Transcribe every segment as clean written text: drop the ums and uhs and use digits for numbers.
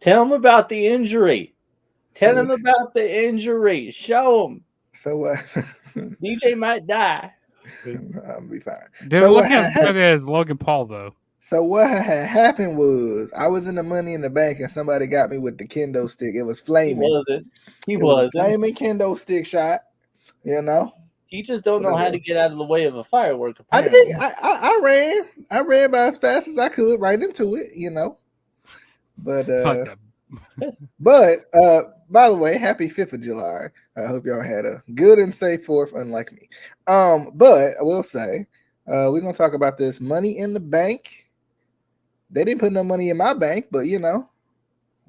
Tell him about the injury. Tell So him about the injury. Show him. so DJ might die. I'll be fine. Dude, look as good as Logan Paul though. So what had happened was I was in the Money in the Bank and somebody got me with the kendo stick. It was flaming. He was a wasn't. flaming kendo stick shot. You know. You just don't know how to get out of the way of a firework. I Apparently. did. I ran. I ran about as fast as I could right into it. You know. But by the way, happy 5th of July. I hope y'all had a good and safe 4th, unlike me. But I will say, we're gonna talk about this Money in the Bank. They didn't put no money in my bank, but you know,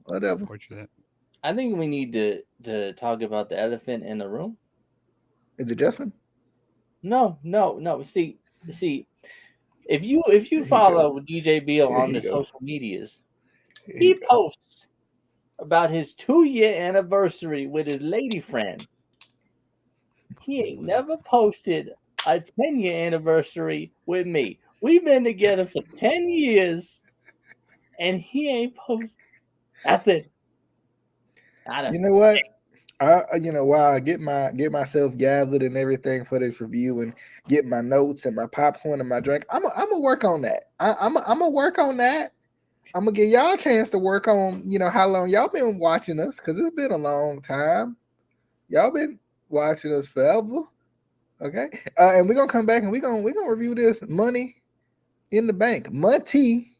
whatever. Unfortunate. I think we need to talk about the elephant in the room. Is it Justin? No. See, if you follow DJ Beal on the social medias, he posts about his 2-year anniversary with his lady friend. He ain't never posted a 10-year anniversary with me. We've been together for 10 years, and he ain't posted nothing. You know what? While I get myself gathered and everything for this review and get my notes and my popcorn and my drink, I'm gonna work on that. I'm gonna work on that. I'm gonna give y'all a chance to work on, how long y'all been watching us, because it's been a long time. Y'all been watching us forever. Okay. And we're gonna come back and we're gonna review this Money in the Bank. Money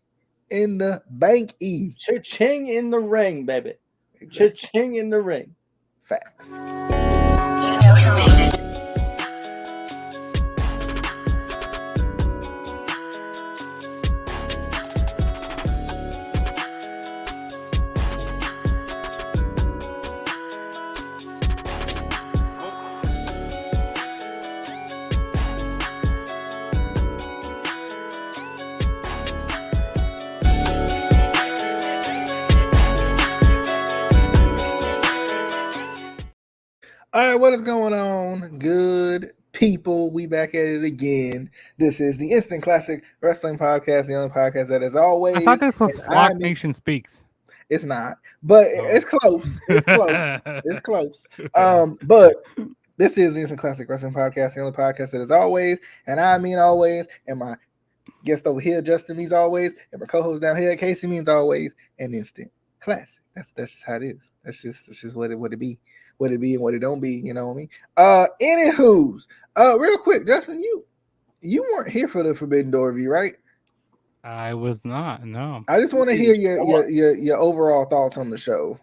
in the Bank. Cha-ching in the ring, baby. Exactly. Cha-ching in the ring. Facts. You know who made it. All right, what is going on, good people? We back at it again. This is the Instant Classic Wrestling Podcast, the only podcast that is always. I thought this was Flock Nation Speaks. It's not, but it's close. It's close. It's close. But this is the Instant Classic Wrestling Podcast, the only podcast that is always, and I mean always, and my guest over here, Justin, means always, and my co-host down here, Casey, means always, an Instant Classic. That's just how it is. That's just what it be. What it be and what it don't be, you know what I mean? Anywho's, real quick, Justin, you weren't here for the Forbidden Door review, right? I was not. No. I just want to hear your overall thoughts on the show,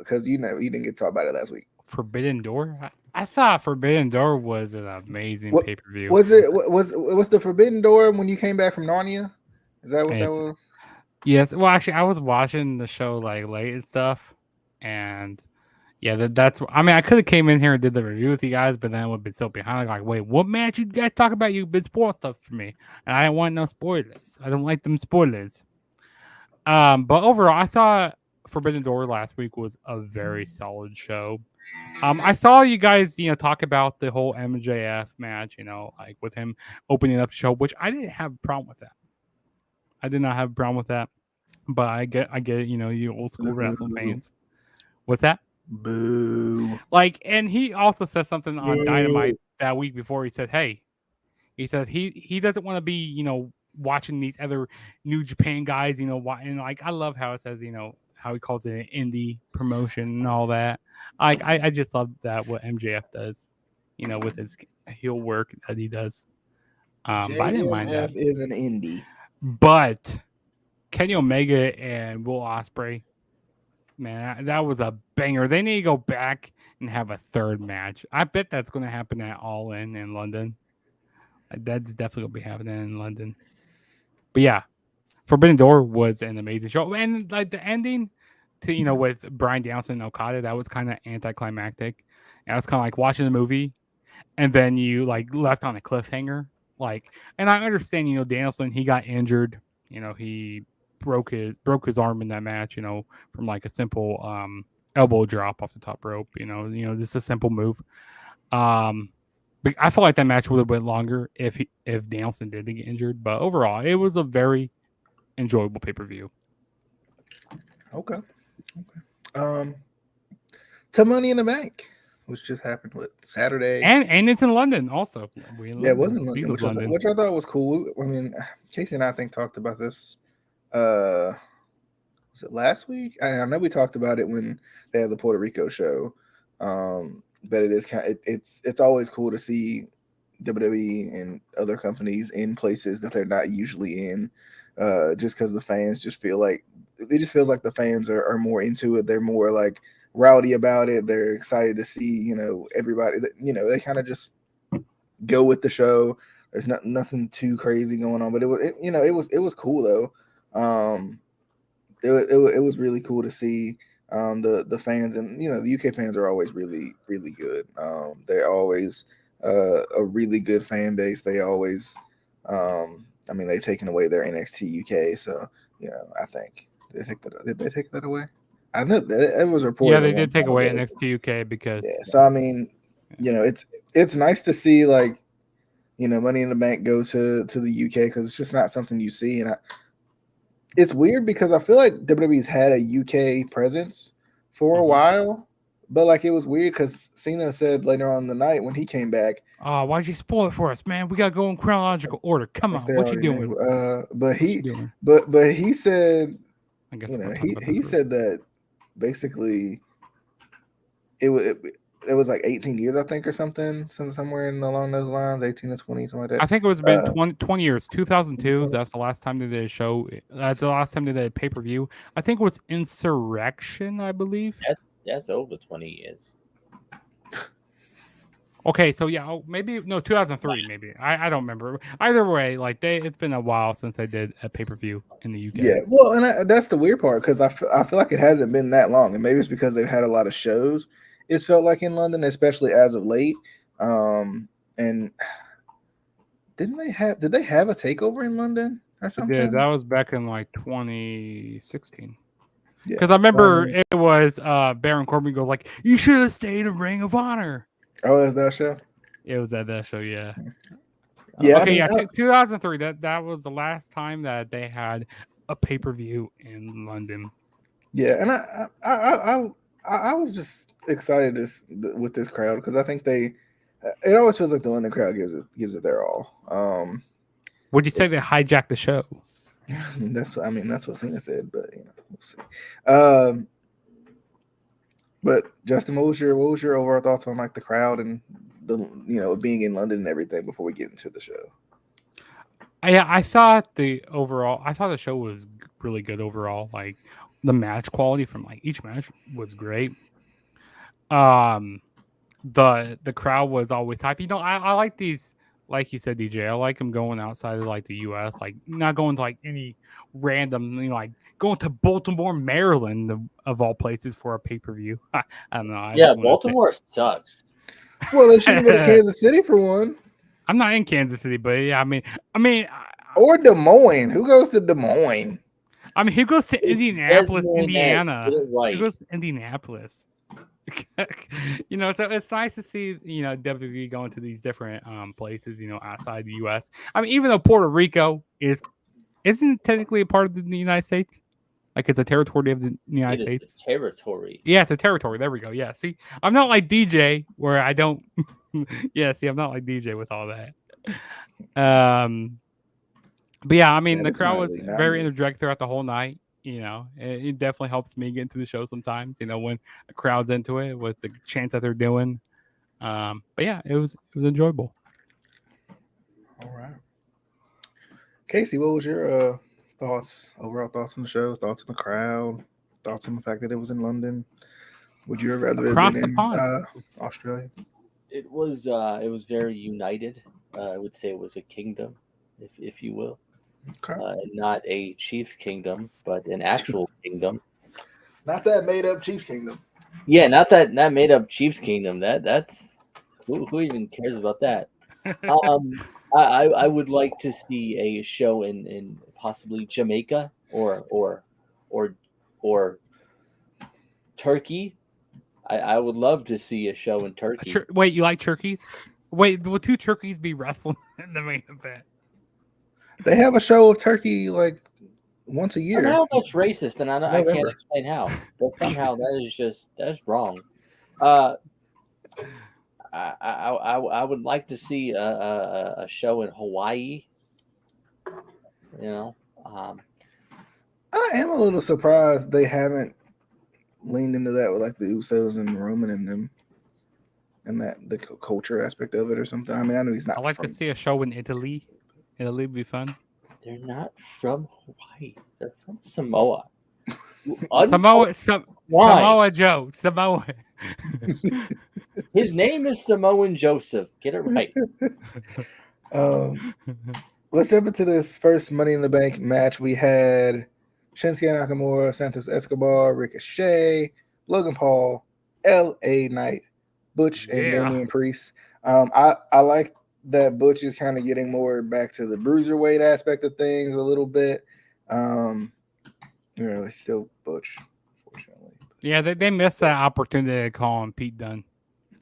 because you didn't get to talk about it last week. Forbidden Door. I thought Forbidden Door was an amazing pay-per-view. Was the Forbidden Door when you came back from Narnia? Is that what that was? Yes. Well, actually, I was watching the show like late and stuff, and. Yeah, that's. I mean, I could have came in here and did the review with you guys, but then I would have been so behind. Like, wait, what match you guys talk about? You've been spoiling stuff for me, and I didn't want no spoilers. I don't like them spoilers. But overall, I thought Forbidden Door last week was a very solid show. I saw you guys, talk about the whole MJF match, like with him opening up the show, which I didn't have a problem with that. I did not have a problem with that, but I get it. You old school wrestling fans. What's that? Boo. And he also said something on Dynamite that week before. He said, he said he doesn't want to be, watching these other New Japan guys, and I love how it says, how he calls it an indie promotion and all that. I just love that what MJF does, with his heel work that he does. But I didn't mind that. Is an indie. But Kenny Omega and Will Ospreay, man, that was a banger. They need to go back and have a third match. I bet that's going to happen at All In London. That's definitely going to be happening in London. But yeah, Forbidden Door was an amazing show. And the ending to, with Bryan Danielson and Okada, that was kind of anticlimactic. And I was kind of like watching the movie and then you left on a cliffhanger. And I understand, Danielson, he got injured. He broke his arm in that match, from a simple elbow drop off the top rope, just a simple move. But I felt like that match would have been longer if Danielson didn't get injured. But overall, it was a very enjoyable pay-per-view. Okay. To Money in the Bank, which just happened with Saturday, and it's in London also. It was in London, which I thought was cool. I mean, Casey and I think talked about this. Was it last week? I know we talked about it when they had the Puerto Rico show. But it is it's always cool to see WWE and other companies in places that they're not usually in. Just because the fans just feel like it just feels like the fans are more into it. They're more like rowdy about it. They're excited to see, everybody. They kind of just go with the show. There's nothing too crazy going on, but it was cool though. It was really cool to see the fans, and the UK fans are always really really good. They're always a really good fan base. They always, I mean, they've taken away their NXT UK, so I think did they take that away? I know that it was reported. Yeah, they did take away NXT UK because. Yeah, so I mean, it's nice to see like Money in the Bank go to the UK because it's just not something you see, and it's weird because I feel like WWE's had a UK presence for a while, but like it was weird because Cena said later on in the night when he came back, "Oh, why'd you spoil it for us, man? We gotta go in chronological order. Come on, what you doing?" But he said, I guess he said that basically it was like 18 years, I think, or something, somewhere along those lines, 18 to 20, something like that. I think it was been 20 years, 2002. That's the last time they did a show. That's the last time they did a pay-per-view. I think it was Insurrection, I believe. That's over 20 years. Okay, so yeah, maybe 2003, maybe. I don't remember. Either way, like it's been a while since they did a pay-per-view in the UK. Yeah, well, and that's the weird part because I feel like it hasn't been that long, and maybe it's because they've had a lot of shows. It's felt like in London, especially as of late. And did they have a takeover in London or something? They did. That was back in like 2016. Because I remember it was Baron Corbin goes like, "You should have stayed in Ring of Honor." Oh, is that show? It was at that show, yeah. Yeah. Okay, 2003. That was the last time that they had a pay-per-view in London. Yeah, and I was just excited with this crowd because I think it always feels like the London crowd gives it their all. Would you say they hijacked the show? That's what Cena said, but we'll see. But Justin, what was your overall thoughts on like the crowd and the being in London and everything before we get into the show? I thought the show was really good overall. Like the match quality from like each match was great. The crowd was always hype. I like these, like you said, DJ. I like them going outside of like the US, like not going to like any random, like going to Baltimore, Maryland, of all places for a pay-per-view. I don't know. Baltimore sucks. Well, they shouldn't go to Kansas City for one. I'm not in Kansas City, but yeah, I mean, or Des Moines. Who goes to Des Moines? I mean, who goes to Indianapolis, Indiana? Who goes to Indianapolis? So it's nice to see, WWE going to these different places, outside the US. I mean, even though Puerto Rico isn't technically a part of the United States, like it's a territory of the United States. A territory. Yeah, it's a territory. There we go. Yeah, see, I'm not like DJ where I don't. Yeah, see, I'm not like DJ with all that. But yeah, I mean, the crowd was very energetic throughout the whole night. It definitely helps me get into the show sometimes. When the crowd's into it with the chants that they're doing. But yeah, it was enjoyable. All right, Casey, what was your overall thoughts on the show? Thoughts on the crowd? Thoughts on the fact that it was in London? Would you have rather across been the pond in Australia? It was very united. I would say it was a kingdom, if you will. Okay. Not a Chiefs kingdom, but an actual kingdom. Not that made up Chiefs kingdom. Yeah, not that made up Chiefs kingdom. That's who even cares about that? I would like to see a show in possibly Jamaica or Turkey. I would love to see a show in Turkey. Wait, you like turkeys? Wait, will two turkeys be wrestling in the main event? They have a show of turkey like once a year. Somehow that's racist, and I can't explain how. But somehow that's wrong. I would like to see a show in Hawaii. I am a little surprised they haven't leaned into that with like the Usos and Roman and them, and that the culture aspect of it or something. I mean, I know he's not. I'd like to see a show in Italy. Italy would be fun. They're not from Hawaii. They're from Samoa. Samoa Joe. Samoa. His name is Samoan Joseph. Get it right. Let's jump into this first Money in the Bank match. We had Shinsuke Nakamura, Santos Escobar, Ricochet, Logan Paul, L.A. Knight, Butch, and Damian Priest. I like that Butch is kind of getting more back to the bruiserweight aspect of things a little bit. It's still Butch, unfortunately. Yeah, they missed that opportunity to call him Pete Dunne.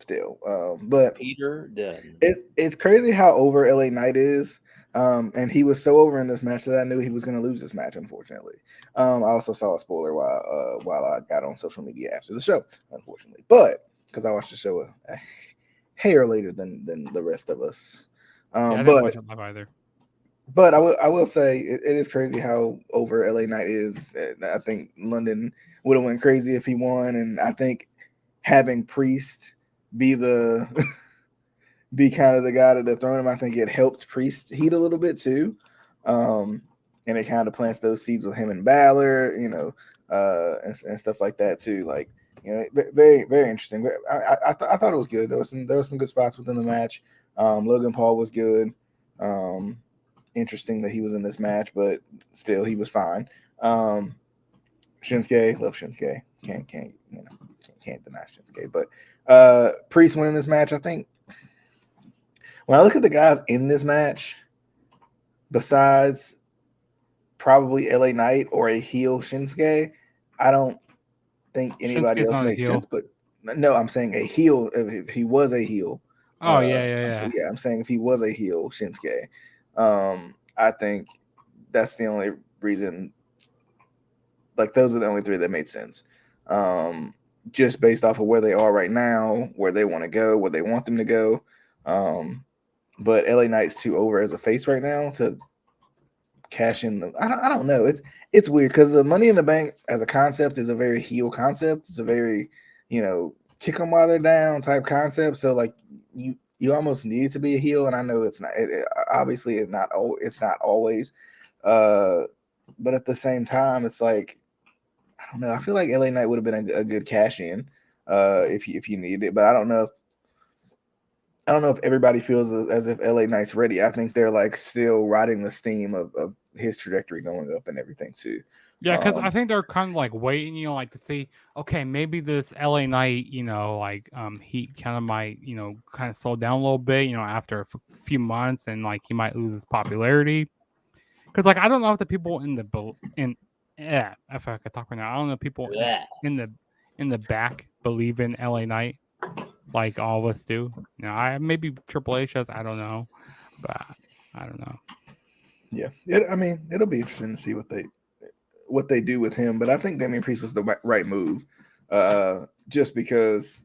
Still, but Peter Dunne. It's crazy how over L.A. Knight is. And he was so over in this match that I knew he was going to lose this match, unfortunately. I also saw a spoiler while I got on social media after the show, unfortunately. But because I watched the show a hair later than the rest of us. I didn't watch it live either. But I will say it is crazy how over LA Knight is. I think London would have went crazy if he won, and I think having Priest be be kind of the guy to dethrone him, I think it helped Priest heat a little bit too. And it kind of plants those seeds with him and Balor, and stuff like that too. Like, very, very interesting. I thought it was good. There was some good spots within the match. Logan Paul was good. Interesting that he was in this match, but still he was fine. Shinsuke, love Shinsuke. Can't deny Shinsuke. But Priest winning this match, I think. When I look at the guys in this match, besides probably LA Knight or a heel Shinsuke, I don't think anybody else makes sense. But no, I'm saying a heel. If he was a heel. Oh, yeah. I'm saying if he was a heel Shinsuke, I think that's the only reason. Like, those are the only three that made sense. Just based off of where they are right now, where they want to go, where they want them to go. But LA Knight's too over as a face right now to cash in. I don't know. It's weird because the Money in the Bank as a concept is a very heel concept. It's a very, kick them while they're down type concept. So like you almost need to be a heel, and I know it's not. Obviously it's not always. But at the same time, it's like, I don't know. I feel like LA Knight would have been a good cash in if you needed it, but I don't know if everybody feels as if LA Knight's ready. I think they're like still riding the steam of his trajectory going up and everything too. Yeah, because I think they're kind of like waiting, to see, okay, maybe this LA Knight, he kind of might, kind of slow down a little bit, after a few months, and like he might lose his popularity. Because like I don't know if the people if I could talk right now, I don't know if people in the back believe in LA Knight like all of us do. Maybe Triple H does. I don't know, but I don't know. Yeah, it'll be interesting to see what they do with him. But I think Damian Priest was the right move, just because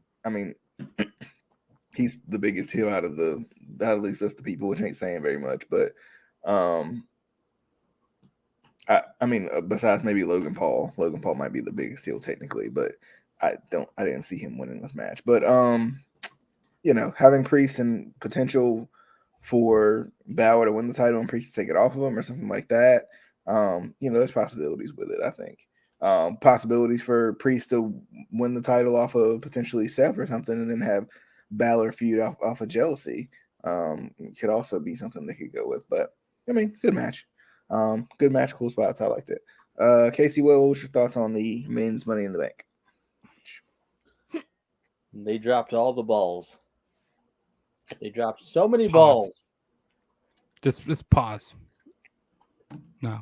he's the biggest heel out of at least us the people, which ain't saying very much. But besides maybe Logan Paul might be the biggest heel technically, but I didn't see him winning this match. But having Priest and potential for Balor to win the title and Priest to take it off of him or something like that, there's possibilities with it. I think possibilities for Priest to win the title off of potentially Seth or something, and then have Balor feud off of jealousy. Could also be something they could go with. But good match. Good match, cool spots. I liked it. Casey, what was your thoughts on the men's Money in the Bank? They dropped all the balls. They dropped so many balls. Just pause. No.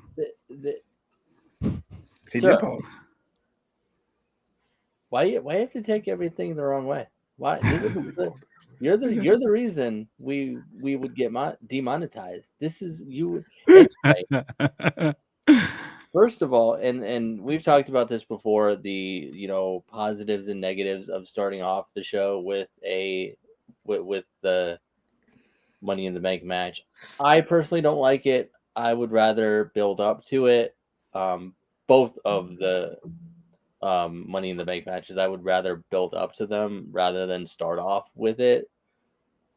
He did pause. Why you have to take everything the wrong way? Why? You're the reason we would get demonetized. This is you. Anyway, First of all, and we've talked about this before, the positives and negatives of starting off the show with the Money in the Bank match. I personally don't like it. I would rather build up to it. Both of the Money in the Bank matches, I would rather build up to them rather than start off with it.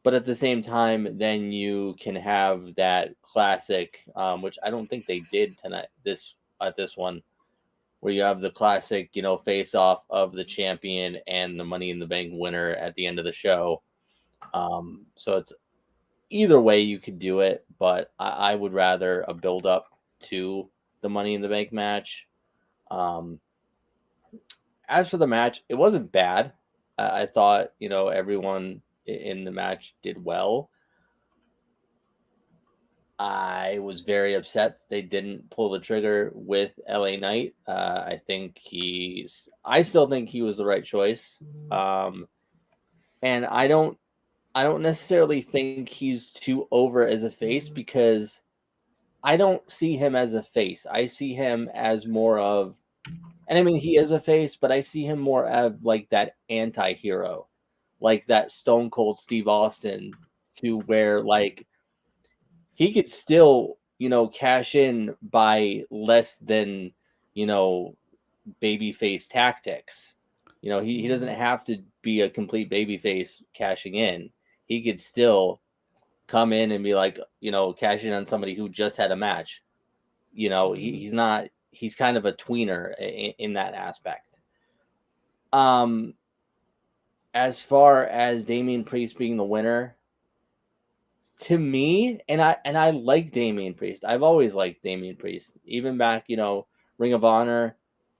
But at the same time, then you can have that classic, which I don't think they did tonight. This one, where you have the classic, face off of the champion and the Money in the Bank winner at the end of the show. So it's either way you could do it, but I would rather a build up to the Money in the Bank match. As for the match, it wasn't bad. I thought, everyone in the match did well. I was very upset they didn't pull the trigger with LA Knight. I still think he was the right choice. And I don't necessarily think he's too over as a face, because I don't see him as a face. I see him as more of, and I mean, he is a face, but I see him more of like that anti-hero, like that Stone Cold Steve Austin, to where like he could still, cash in by less than, babyface tactics. He doesn't have to be a complete babyface cashing in. He could still come in and be like, cash in on somebody who just had a match. He's not. He's kind of a tweener in that aspect. As far as Damian Priest being the winner, to me, and I like Damian Priest. I've always liked Damian Priest, even back, Ring of Honor.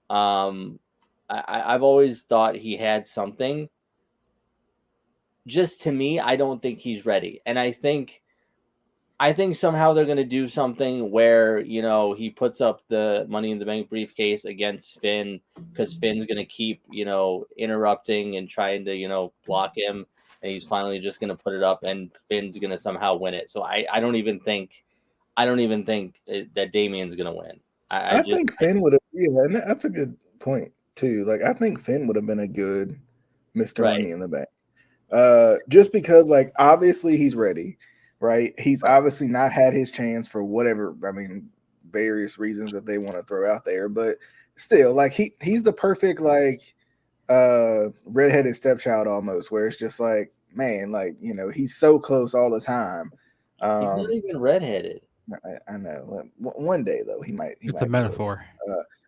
I've always thought he had something. Just to me, I don't think he's ready, and I think somehow they're going to do something where, he puts up the Money in the Bank briefcase against Finn, because Finn's going to keep, interrupting and trying to, block him. And he's finally just going to put it up, and Finn's going to somehow win it. So I don't even think that Damian's going to win. I think Finn would have, and that's a good point too. Like, I think Finn would have been a good Mr. Right. Money in the Bank. Just because, like, obviously he's ready, right? He's obviously not had his chance for whatever, various reasons that they want to throw out there, but still, like, he's the perfect, like, redheaded stepchild almost, where it's just like, man, like, he's so close all the time. He's not even redheaded. I know. One day though, he might. It's a metaphor.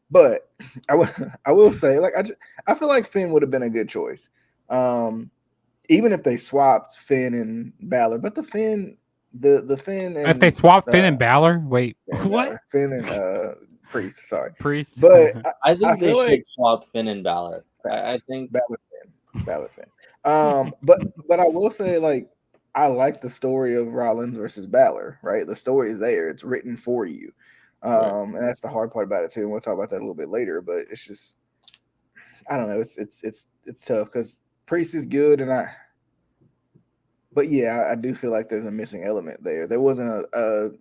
But I will say, like, I feel like Finn would have been a good choice. Even if they swapped Finn and Balor, but the Finn and if they swap Finn and Balor, wait, what? Finn and Priest, sorry, Priest. But I think they should swap Finn and Balor. I think Balor Finn. But I will say, like, I like the story of Rollins versus Balor, right? The story is there; it's written for you, and that's the hard part about it too. And we'll talk about that a little bit later. But it's just, I don't know. It's tough because Priest is good, but yeah, I do feel like there's a missing element there. There wasn't a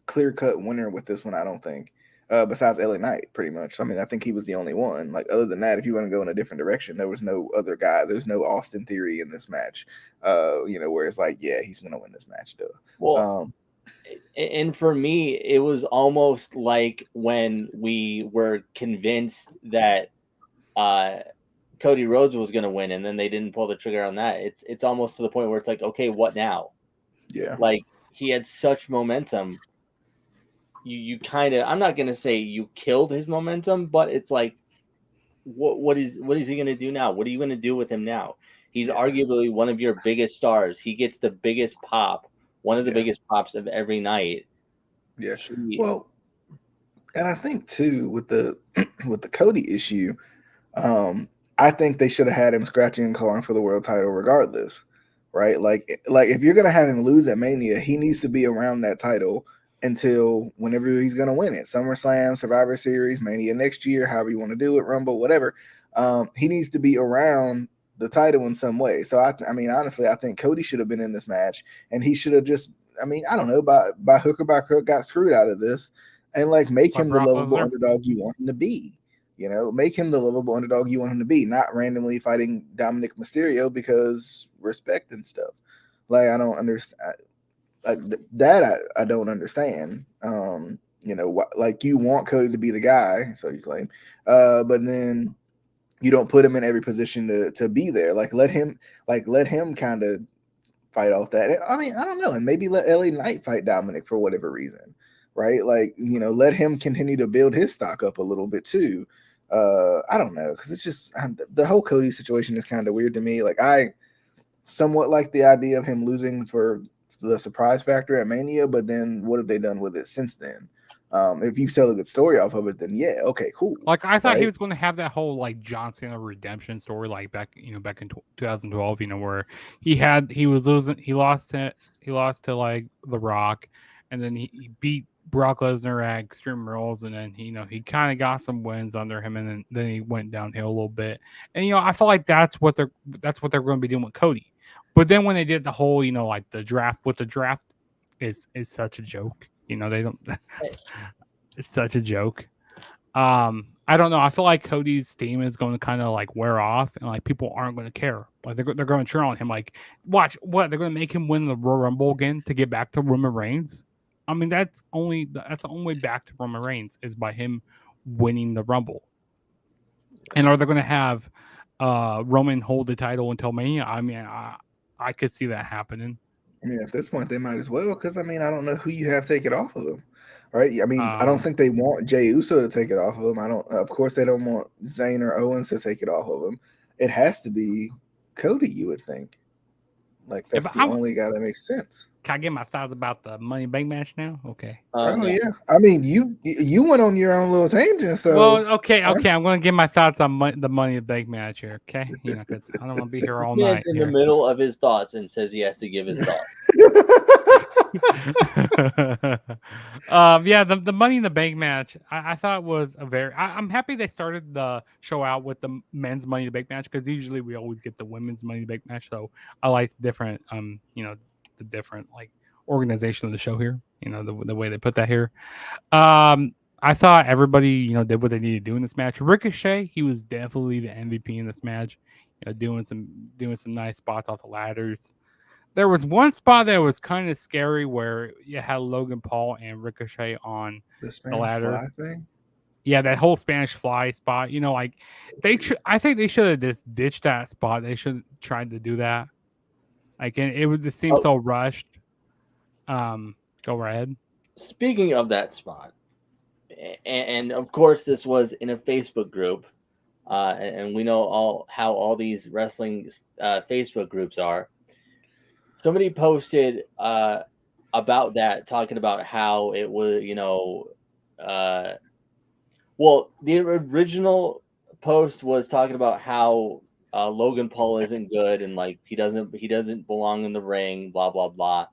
clear-cut winner with this one, I don't think. Besides LA Knight, pretty much. I mean, I think he was the only one. Like, other than that, if you want to go in a different direction, there was no other guy. There's no Austin Theory in this match. Where it's like, yeah, he's gonna win this match, though. Well, and for me, it was almost like when we were convinced that Cody Rhodes was gonna win, and then they didn't pull the trigger on that. It's almost to the point where it's like, okay, what now? Yeah. Like, he had such momentum. You kind of, I'm not gonna say you killed his momentum, but it's like, what is he gonna do now? What are you gonna do with him now? He's arguably one of your biggest stars. He gets the biggest pop, one of the biggest pops of every night. Yeah. Well, and I think too with the Cody issue, I think they should have had him scratching and clawing for the world title regardless, right? Like if you're gonna have him lose at Mania, he needs to be around that title until whenever he's going to win it. SummerSlam, Survivor Series, Mania next year, however you want to do it, Rumble, whatever. He needs to be around the title in some way. So, I mean, honestly, I think Cody should have been in this match, and he should have just, I don't know, by hook or by crook, got screwed out of this and like make him the Brock lovable Lesnar? underdog you want him to be. You know, make him the lovable underdog you want him to be, not randomly fighting Dominic Mysterio because respect and stuff. Like I don't understand that. I don't understand. You know, like you want Cody to be the guy, so you claim, but then you don't put him in every position to be there. Like let him kind of fight off that. I mean, I don't know, and maybe let LA Knight fight Dominic for whatever reason, right? Like you know, let him continue to build his stock up a little bit too. I don't know, because it's just the whole Cody situation is kind of weird to me. Like I somewhat like the idea of him losing for the surprise factor at Mania, but then what have they done with it since then? If you tell a good story off of it, then yeah, okay, cool. Like I thought right? he was going to have that whole like John Cena redemption story, like back in 2012, where he was losing, he lost to like The Rock, and then he beat Brock Lesnar at Extreme Rules, and then he kind of got some wins under him, and then he went downhill a little bit. And I feel like that's what they're going to be doing with Cody. But then when they did the whole like the draft is such a joke. They don't. It's such a joke. I don't know. I feel like Cody's steam is going to kind of like wear off, and like people aren't going to care. Like they're going to cheer on him. Like, watch what they're going to make him win the Royal Rumble again to get back to Roman Reigns. I mean, that's the only way back to Roman Reigns is by him winning the Rumble. And are they going to have Roman hold the title until Mania? I mean, I could see that happening. I mean, at this point, they might as well, because I mean, I don't know who you have take it off of them, right? I mean, I don't think they want Jey Uso to take it off of them. I don't. Of course, they don't want Zayn or Owens to take it off of them. It has to be Cody, you would think. Like that's the only guy that makes sense. Can I get my thoughts about the Money in the Bank match now? Okay. Yeah. I mean, you went on your own little tangent. So okay. I'm going to give my thoughts on the Money in the Bank match here. Okay, because I don't want to be here all night. In the middle of his thoughts and says he has to give his thoughts. The Money in the Bank match I thought was I'm happy they started the show out with the men's Money in the Bank match, because usually we always get the women's Money in the Bank match. So I like the different like organization of the show here, the way they put that here. I thought everybody did what they needed to do in this match. Ricochet, he was definitely the MVP in this match, doing some nice spots off the ladders. There was one spot that was kind of scary where you had Logan Paul and Ricochet on the ladder. Fly thing? Yeah, that whole Spanish Fly spot. I think they should have just ditched that spot. They should have tried to do that. Like, it seemed so rushed. Go ahead. Speaking of that spot, and of course this was in a Facebook group, and we know how all these wrestling Facebook groups are. Somebody posted about that, talking about how it was, well, the original post was talking about how Logan Paul isn't good and like he doesn't belong in the ring, blah blah blah.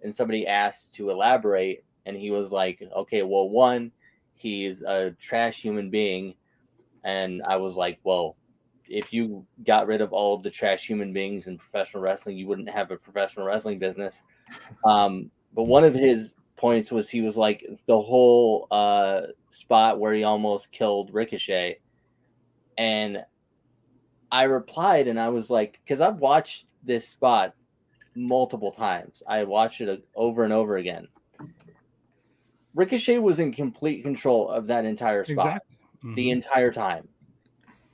And somebody asked to elaborate, and he was like, "Okay, well, one, he's a trash human being," and I was like, "Well, if you got rid of all of the trash human beings in professional wrestling, you wouldn't have a professional wrestling business." But one of his points was he was like the whole spot where he almost killed Ricochet, and I replied and I was like, because I've watched this spot multiple times. I watched it over and over again. Ricochet was in complete control of that entire spot. Exactly. Mm-hmm. The entire time.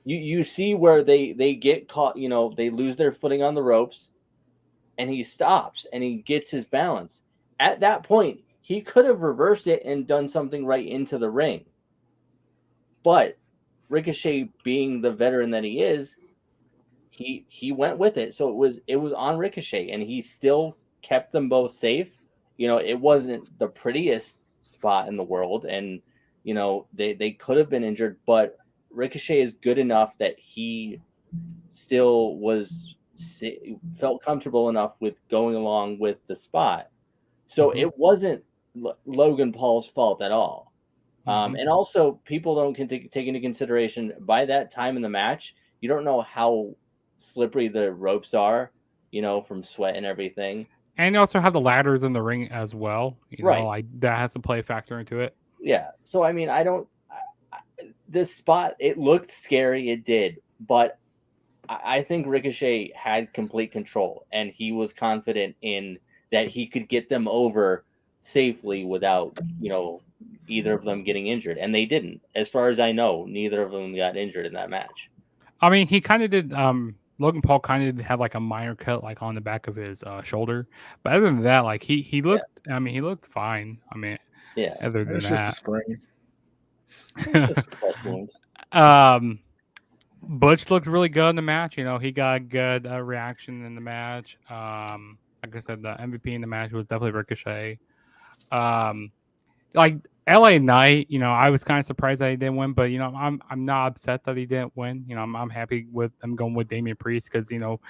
You see where they get caught, they lose their footing on the ropes, and he stops and he gets his balance. At that point, he could have reversed it and done something right into the ring. But Ricochet, being the veteran that he is, he went with it. So it was on Ricochet, and he still kept them both safe. It wasn't the prettiest spot in the world, and they could have been injured, but Ricochet is good enough that he still felt comfortable enough with going along with the spot. So it wasn't Logan Paul's fault at all. And also, people don't take into consideration, by that time in the match, you don't know how slippery the ropes are, from sweat and everything. And you also have the ladders in the ring as well. Right. Like that has to play a factor into it. yeah. So I mean, this spot, it looked scary, it did, but I think Ricochet had complete control, and he was confident in that he could get them over safely without, either of them getting injured, and they didn't. As far as I know, neither of them got injured in that match. I mean, he kind of did. Logan Paul kind of had like a minor cut, like on the back of his shoulder, but other than that, like he looked. I mean, he looked fine. I mean, Yeah, other than It's just a that, sprain. it's just a flesh wound. Butch looked really good in the match. You know, he got good reaction in the match. Like I said, the MVP in the match was definitely Ricochet. Like LA Knight, you know, I was kind of surprised that he didn't win, but you know, I'm not upset that he didn't win. You know, I'm happy with them going with Damian Priest because you know,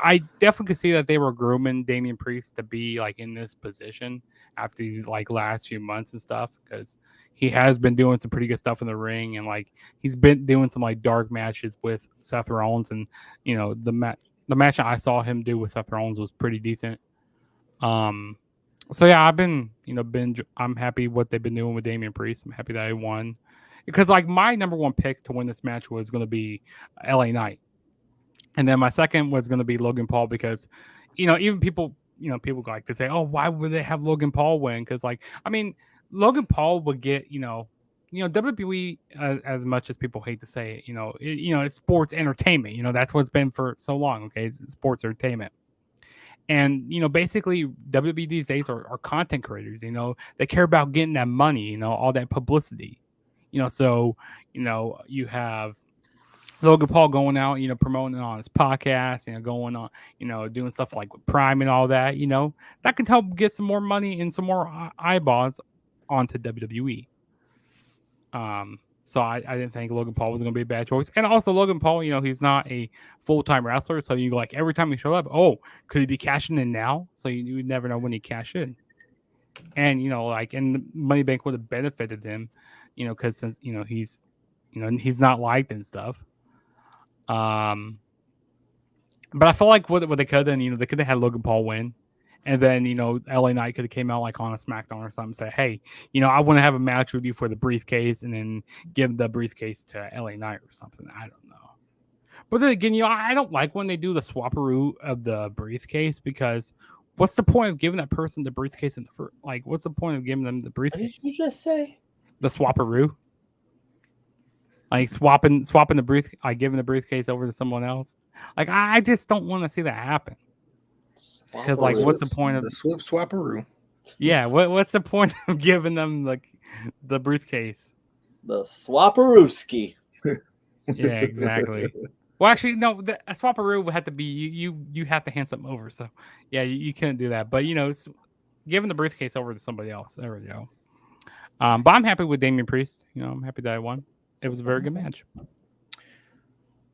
I definitely could see that they were grooming Damian Priest to be like in this position after these like last few months and stuff because he has been doing some pretty good stuff in the ring and like he's been doing some like dark matches with Seth Rollins and you know the match I saw him do with Seth Rollins was pretty decent. So yeah, I've been, you know, I'm happy what they've been doing with Damian Priest. I'm happy that I won because like my number one pick to win this match was going to be LA Knight, and then my second was going to be Logan Paul because, you know, even people, you know, people like to say, oh, why would they have Logan Paul win? Because like, I mean, Logan Paul would get, WWE as much as people hate to say it, it's sports entertainment. You know, that's what it's been for so long. Okay, it's sports entertainment. And basically WWE these days are content creators. They care about getting that money, all that publicity. So you have Logan Paul going out, promoting on his podcast, going on, doing stuff like with Prime and all that. That can help get some more money and some more eyeballs onto WWE. So I didn't think Logan Paul was going to be a bad choice. And also Logan Paul, he's not a full-time wrestler. So you like every time he show up, could he be cashing in now? So you would never know when he cash in. And, and the Money Bank would have benefited him, because since, he's not liked and stuff. But I feel like what they could have done, they could have had Logan Paul win. And then, LA Knight could have came out like on a SmackDown or something and say, hey, I want to have a match with you for the briefcase and then give the briefcase to LA Knight or something. I don't know. But then again, I don't like when they do the swapperoo of the briefcase because what's the point of giving that person the briefcase in the first? Like, what's the point of giving them the briefcase? What did you just say? The swapperoo? Like swapping the briefcase, like giving the briefcase over to someone else. Like, I just don't want to see that happen. Because like, what's the point of the swapperoo? Yeah, what's the point of giving them like the briefcase? The swapperooski. Yeah, exactly. Well, actually, no. A swapperoo would have to be you have to hand something over. So yeah, you couldn't do that. But giving the briefcase over to somebody else. There we go. But I'm happy with Damian Priest. I'm happy that I won. It was a very good match.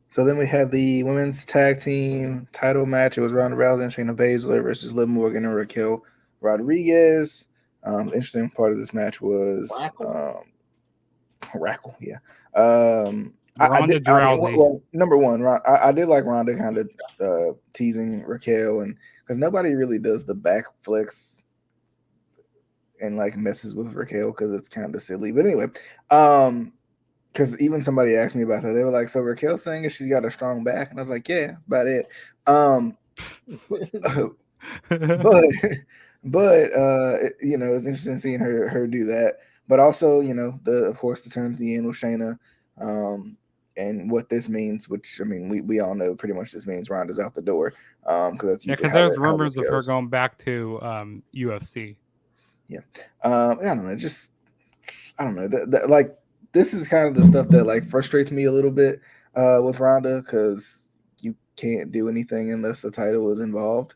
So then we had the women's tag team title match. It was Ronda Rousey and Shayna Baszler versus Liv Morgan and Raquel Rodriguez. Interesting part of this match was Raquel. Yeah. Ronda Rousey. Number one, I did like Ronda kind of teasing Raquel, and because nobody really does the back flicks and like messes with Raquel because it's kind of silly. But anyway, because even somebody asked me about that. They were like, so Raquel's saying if she's got a strong back. And I was like, yeah, about it. But it's interesting seeing her do that. But also, of course, the turn at the end with Shayna and what this means, which, I mean, we all know pretty much this means Ronda's out the door. Because there's rumors of her going back to UFC. Yeah. I don't know. Just, I don't know. Like, this is kind of the stuff that like frustrates me a little bit with Ronda because you can't do anything unless the title is involved.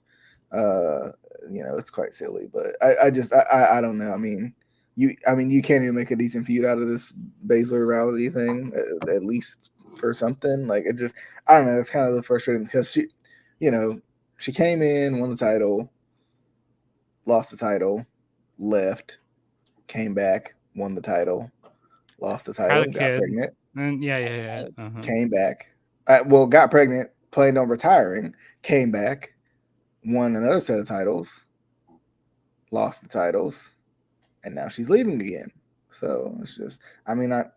It's quite silly, but I don't know. I mean, you can't even make a decent feud out of this Baszler Rousey thing, at least for something. Like it just, I don't know. It's kind of the frustrating because she came in, won the title, lost the title, left, came back, won the title. Lost the title, got pregnant. And yeah. Uh-huh. Came back. Got pregnant, planned on retiring, came back, won another set of titles, lost the titles, and now she's leaving again. So it's just, I mean, I'm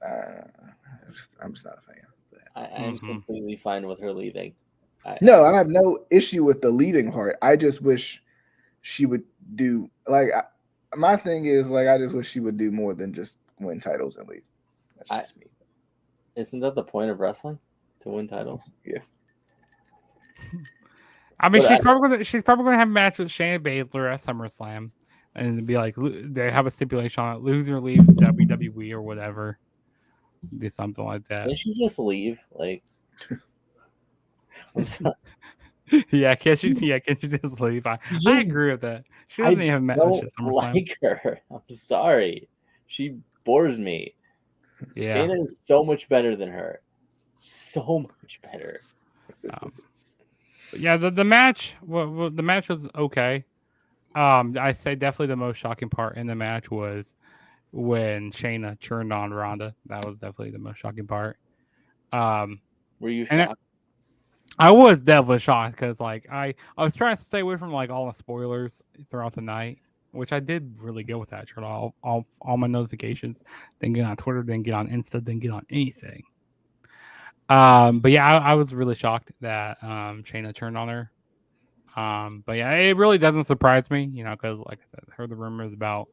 just not a fan of that. I am completely fine with her leaving. No, I have no issue with the leading part. I just wish she would do my thing is I just wish she would do more than just win titles and leave. That's just me. Isn't that the point of wrestling? To win titles? Yes. I mean, she's probably gonna have a match with Shayna Baszler at SummerSlam, and it'd be like they have a stipulation on it: loser leaves WWE or whatever. Do something like that. Can't she just leave? Like, I'm sorry. Yeah, can't she just leave? I agree with that. She doesn't even match at SummerSlam. Like her. I'm sorry. She bores me. Yeah, Shayna is so much better than her. So much better. Yeah, the match. Well, the match was okay. I say definitely the most shocking part in the match was when Shayna turned on Ronda. That was definitely the most shocking part. Were you shocked? I was definitely shocked because I was trying to stay away from all the spoilers throughout the night, which I did really good with that. Turned all my notifications. Didn't get on Twitter. Didn't get on Insta. Didn't get on anything. But yeah, I was really shocked that Shayna turned on her. But yeah, it really doesn't surprise me, because like I said, I heard the rumors about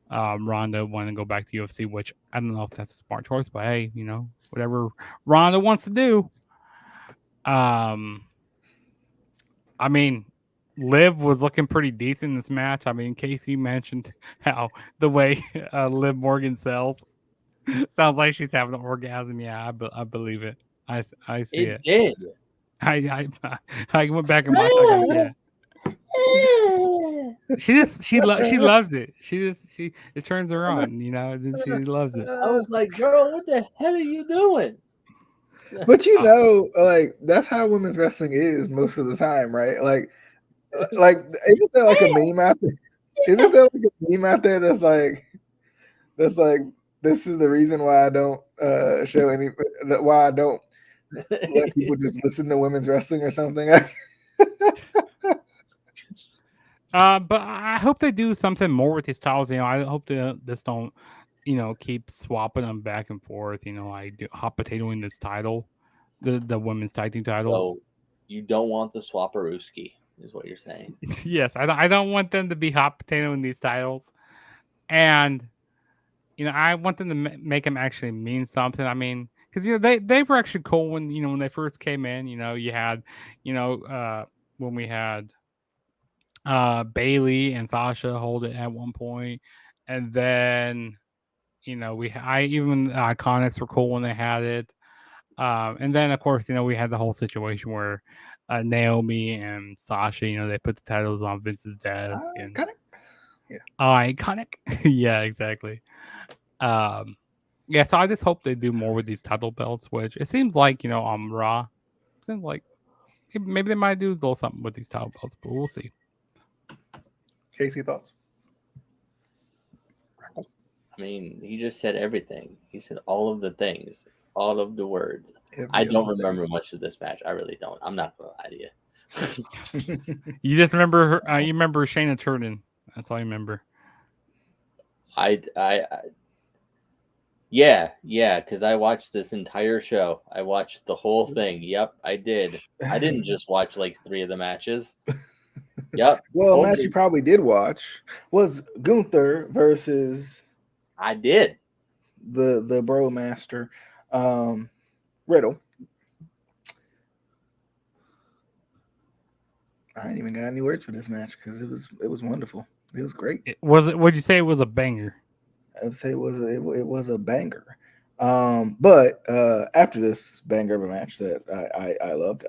Ronda wanting to go back to UFC, which I don't know if that's a smart choice, but hey, whatever Ronda wants to do. I mean, Liv was looking pretty decent in this match. I mean, Casey mentioned how the way Liv Morgan sells sounds like she's having an orgasm. Yeah, I believe it. I see it. It did. I went back and watched that. Yeah. She loves it. It turns her on, and she loves it. I was like, girl, what the hell are you doing? But that's how women's wrestling is most of the time, right? Isn't there a meme out there? Isn't there a meme out there that's like this is the reason why I don't show any why I don't let people just listen to women's wrestling or something? But I hope they do something more with these titles. I hope this don't, keep swapping them back and forth. Hot potatoing this title, the women's tag team titles. So you don't want the swapperooski, is what you're saying? Yes, I don't want them to be hot potatoing these titles, and I want them to make them actually mean something. I mean, because they were actually cool when they first came in. You had when we had Bailey and Sasha hold it at one point, and then even the Iconics were cool when they had it, and then of course we had the whole situation where Naomi and Sasha they put the titles on Vince's desk and iconic. Yeah, exactly. Yeah, so I just hope they do more with these title belts, which it seems like on Raw, seems like maybe they might do a little something with these title belts, but we'll see. Casey, thoughts? I mean, he just said everything. He said all of the things, all of the words. I don't remember much of this match. I really don't. I'm not gonna lie to you. You just remember her. You remember Shayna turning. That's all you remember. Yeah, because I watched this entire show. I watched the whole thing. Yep, I did. I didn't just watch 3 of the matches. Yep. Well, a match you probably did watch was Gunther versus. I did. The Bro Master, Riddle. I ain't even got any words for this match because it was wonderful. It was great. Would you say it was a banger? I would say it was a banger. But after this banger of a match that I loved,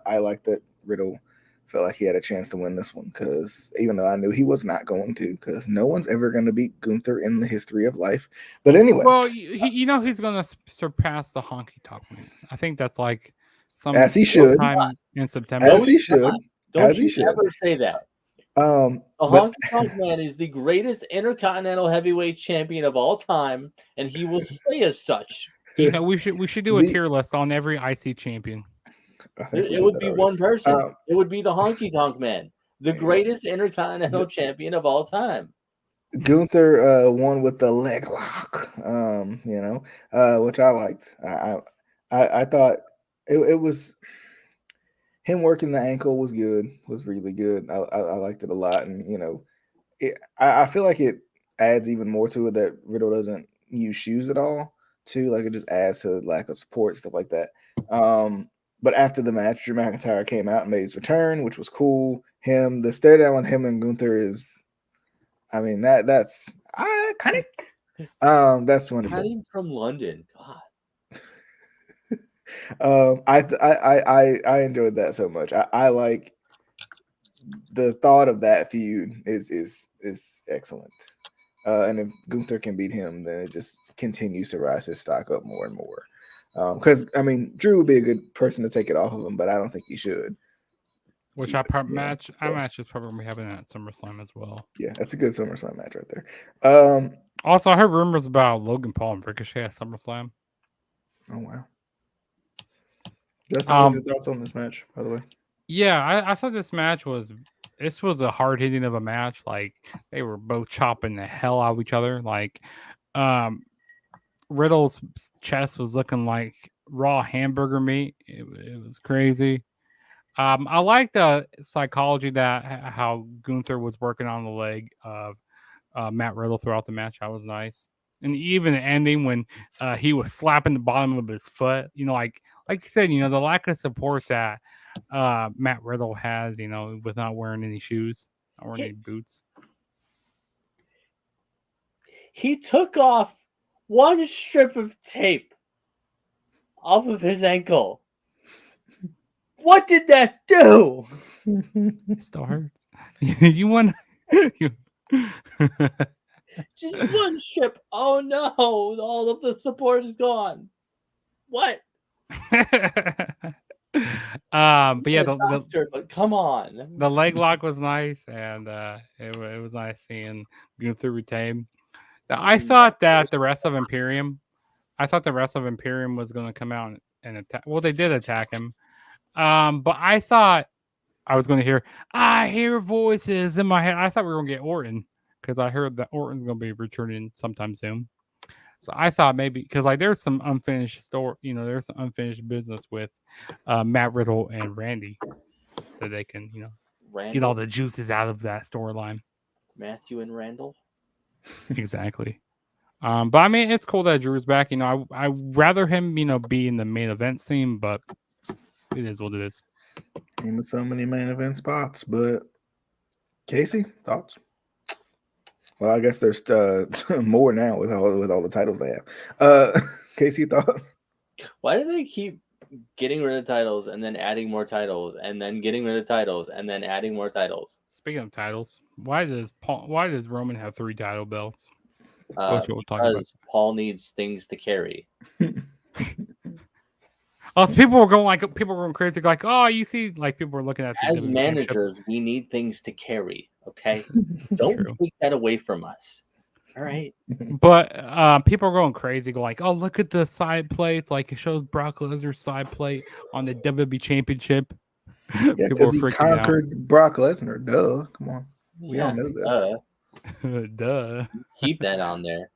I liked that Riddle felt like he had a chance to win this one because even though I knew he was not going to, because no one's ever going to beat Gunther in the history of life. But anyway, well, he's going to surpass the Honky Tonk Man. I think that's as he should in September. As he should. Don't you ever say that. The Honky Tonk Man is the greatest Intercontinental Heavyweight Champion of all time, and he will stay as such. We should do a tier list on every IC champion. It would be one person. It would be the Honky Tonk Man, the greatest Intercontinental Champion of all time. Gunther won with the leg lock. Which I liked. I thought it was him working the ankle was good. Was really good. I liked it a lot, and I feel like it adds even more to it that Riddle doesn't use shoes at all. Too, like it just adds to lack of support, stuff like that. But after the match, Drew McIntyre came out and made his return, which was cool. The stare down with him and Gunther is, I mean, that's I kind of that's wonderful. Cutting from London, God. I enjoyed that so much. I like the thought of that feud is excellent. And if Gunther can beat him, then it just continues to rise his stock up more and more. Because I mean, Drew would be a good person to take it off of him, but I don't think he should. Which match is probably gonna be happening at SummerSlam as well. Yeah, that's a good SummerSlam match right there. Also, I heard rumors about Logan Paul and Ricochet at SummerSlam. Oh wow. Justin, what's your thoughts on this match, by the way? Yeah, I thought this was a hard hitting of a match. Like they were both chopping the hell out of each other. Like Riddle's chest was looking like raw hamburger meat. It was crazy. I like the psychology that how Gunther was working on the leg of Matt Riddle throughout the match. That was nice. And even the ending when he was slapping the bottom of his foot, like you said, the lack of support that Matt Riddle has, with not wearing any shoes, not wearing any boots. He took off one strip of tape off of his ankle. What did that do? It still hurts. You want just one strip. Oh no! All of the support is gone. What? But yeah, but come on. The leg lock was nice, and it was nice seeing Gunther retain. I thought that the rest of Imperium was going to come out and attack. Well, they did attack him. But I thought I was going to hear, I hear voices in my head. I thought we were going to get Orton because I heard that Orton's going to be returning sometime soon. So I thought maybe because there's some unfinished there's some unfinished business with Matt Riddle and Randy that they can get all the juices out of that storyline. Matthew and Randall. Exactly. But I mean, it's cool that Drew's back. I rather him be in the main event scene, but it is what it is. With so many main event spots, but Casey, thoughts? Well, I guess there's more now with all the titles they have. Casey, thoughts? Why do they keep getting rid of titles and then adding more titles and then getting rid of titles and then adding more titles? Speaking of titles, why does Roman have 3 title belts? Because Paul needs things to carry. Oh, so people were going crazy, like, oh, you see, like people were looking at as managers, we need things to carry. Okay, don't take that away from us. All right. But people are going crazy, go like, oh, look at the side plates, like it shows Brock Lesnar's side plate on the WWE Championship. Yeah, because he conquered Brock Lesnar. Duh, come on, we all know this. Duh. Keep that on there.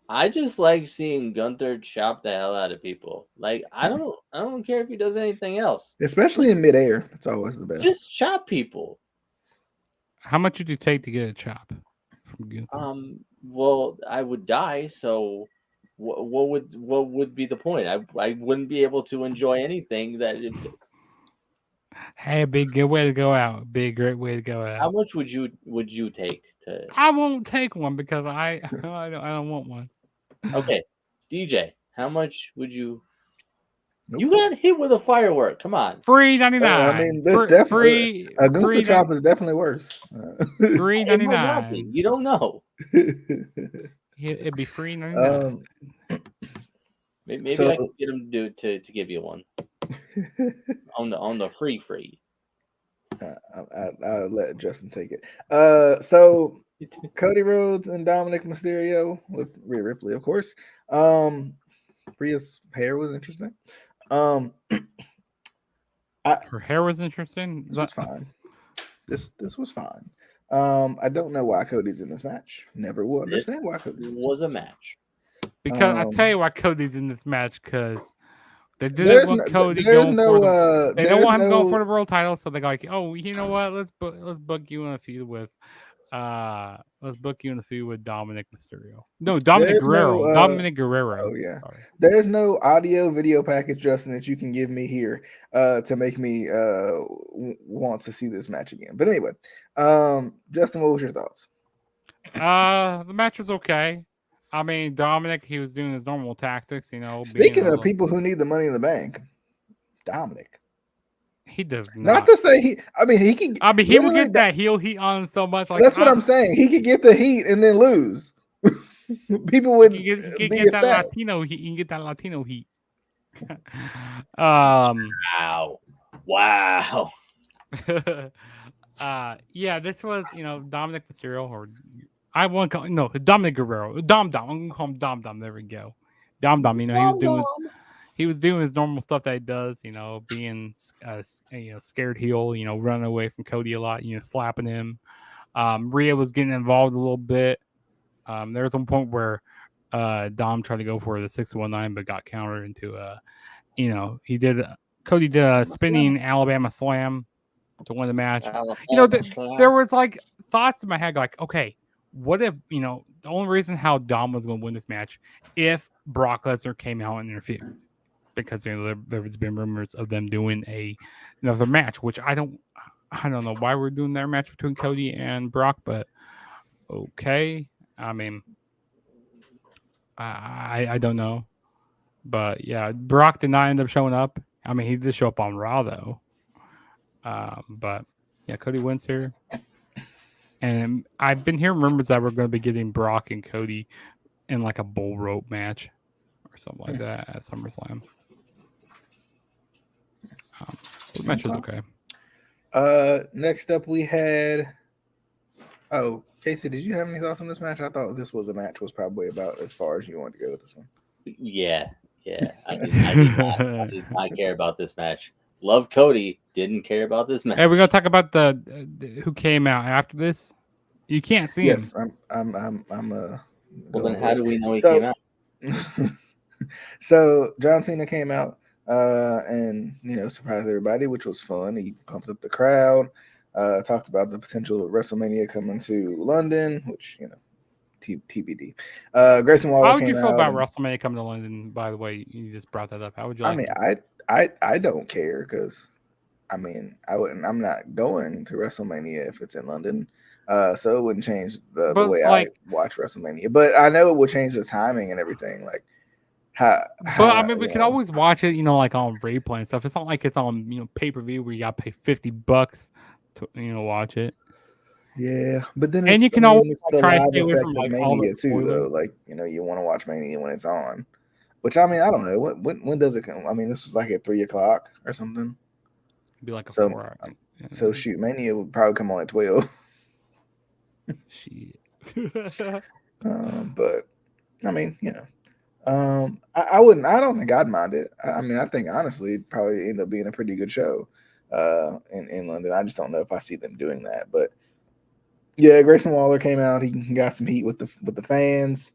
I just like seeing Gunther chop the hell out of people. Like I don't care if he does anything else. Especially in midair. That's always the best. Just chop people. How much would you take to get a chop from Gunther? Well, I would die, so what would be the point? I wouldn't be able to enjoy anything that Hey, big good way to go out. Big great way to go out. How much would you take to I won't take one because I don't want one. Okay, DJ, how much would you? Nope. You got hit with a firework. Come on, $3.99. I mean, this definitely a Gunther chop is definitely worse. $3.99. You don't know. It'd be $3.99. Maybe I can get him to give you one on the free. I'll let Justin take it. So Cody Rhodes and Dominic Mysterio with Rhea Ripley, of course. Rhea's hair was interesting. Her hair was interesting. This was fine. This was fine. I don't know why Cody's in this match. Never will This understand why Cody's in this was a match. Because I tell you why Cody's in this match, because they didn't There's want no, Cody there's going no, for the. They don't there's want him going for no, the world title, so they go like, oh, you know what? Let's book you in a feud with, let's book you in a feud with Dominic Mysterio. No, Dominic there's no, Guerrero. Dominic Guerrero. oh yeah, Sorry. there's no audio video package, Justin, that you can give me here to make me want to see this match again. But anyway, Justin, what was your thoughts? The match was okay. I mean, Dominic, he was doing his normal tactics, you know. Speaking of people who need the money in the bank, Dominic. He does not. Not to say he. I mean, he can. I mean, he would get that heel heat on him so much. Like that's what I'm saying. He could get the heat and then lose. People would he be get that ecstatic. Latino heat. You can get that Latino heat. Wow. Yeah, this was, you know, Dominic Mysterio, or I want to call no Dominic Guerrero, Dom. I'm gonna call him Dom. There we go, Dom. You know, he was doing his normal stuff that he does. You know, being scared heel. You know, running away from Cody a lot. You know, slapping him. Rhea was getting involved a little bit. There was one point where Dom tried to go for the 619, but got countered into Cody did a spinning Alabama slam to win the match. You know, there was like thoughts in my head, like, okay, what if, you know, the only reason how Dom was going to win this match if Brock Lesnar came out and interfered, because you know there has been rumors of them doing another match, which I don't know why we're doing their match between Cody and Brock, but okay. I mean, I don't know, but yeah, Brock did not end up showing up. I mean, he did show up on Raw though. But yeah, Cody wins here. And I've been hearing rumors that we're going to be getting Brock and Cody in like a bull rope match or something like that at SummerSlam. The match was okay. Next up we had. Oh, Casey, did you have any thoughts on this match? I thought this was a match was probably about as far as you wanted to go with this one. Yeah. I did not care about this match. Love Cody, didn't care about this match. Hey, we're gonna talk about the who came out after this. You can't see him. Yes, I'm. Well, then how do we know he came out? So John Cena came out and surprised everybody, which was fun. He pumped up the crowd. Talked about the potential of WrestleMania coming to London, which TBD. Grayson Waller. How would you feel about WrestleMania coming to London? By the way, you just brought that up. How would you? I mean, I don't care because, I mean, I'm not going to WrestleMania if it's in London. So it wouldn't change the way I watch WrestleMania. But I know it will change the timing and everything. Like, I mean, we can always watch it, like on replay and stuff. It's not like it's on pay-per-view where you got to pay $50 to watch it. Yeah, but then you can always try to stay away from Mania too, though. Like, you want to watch Mania when it's on. Which, I mean, I don't know. When does it come? I mean, this was like at 3:00 or something. It'd be like a 4-hour. Yeah. So shoot, Mania would probably come on at 12. Shit. But I mean, I wouldn't. I don't think I'd mind it. I mean, I think honestly, it'd probably end up being a pretty good show in London. I just don't know if I see them doing that. But yeah, Grayson Waller came out. He got some heat with the fans.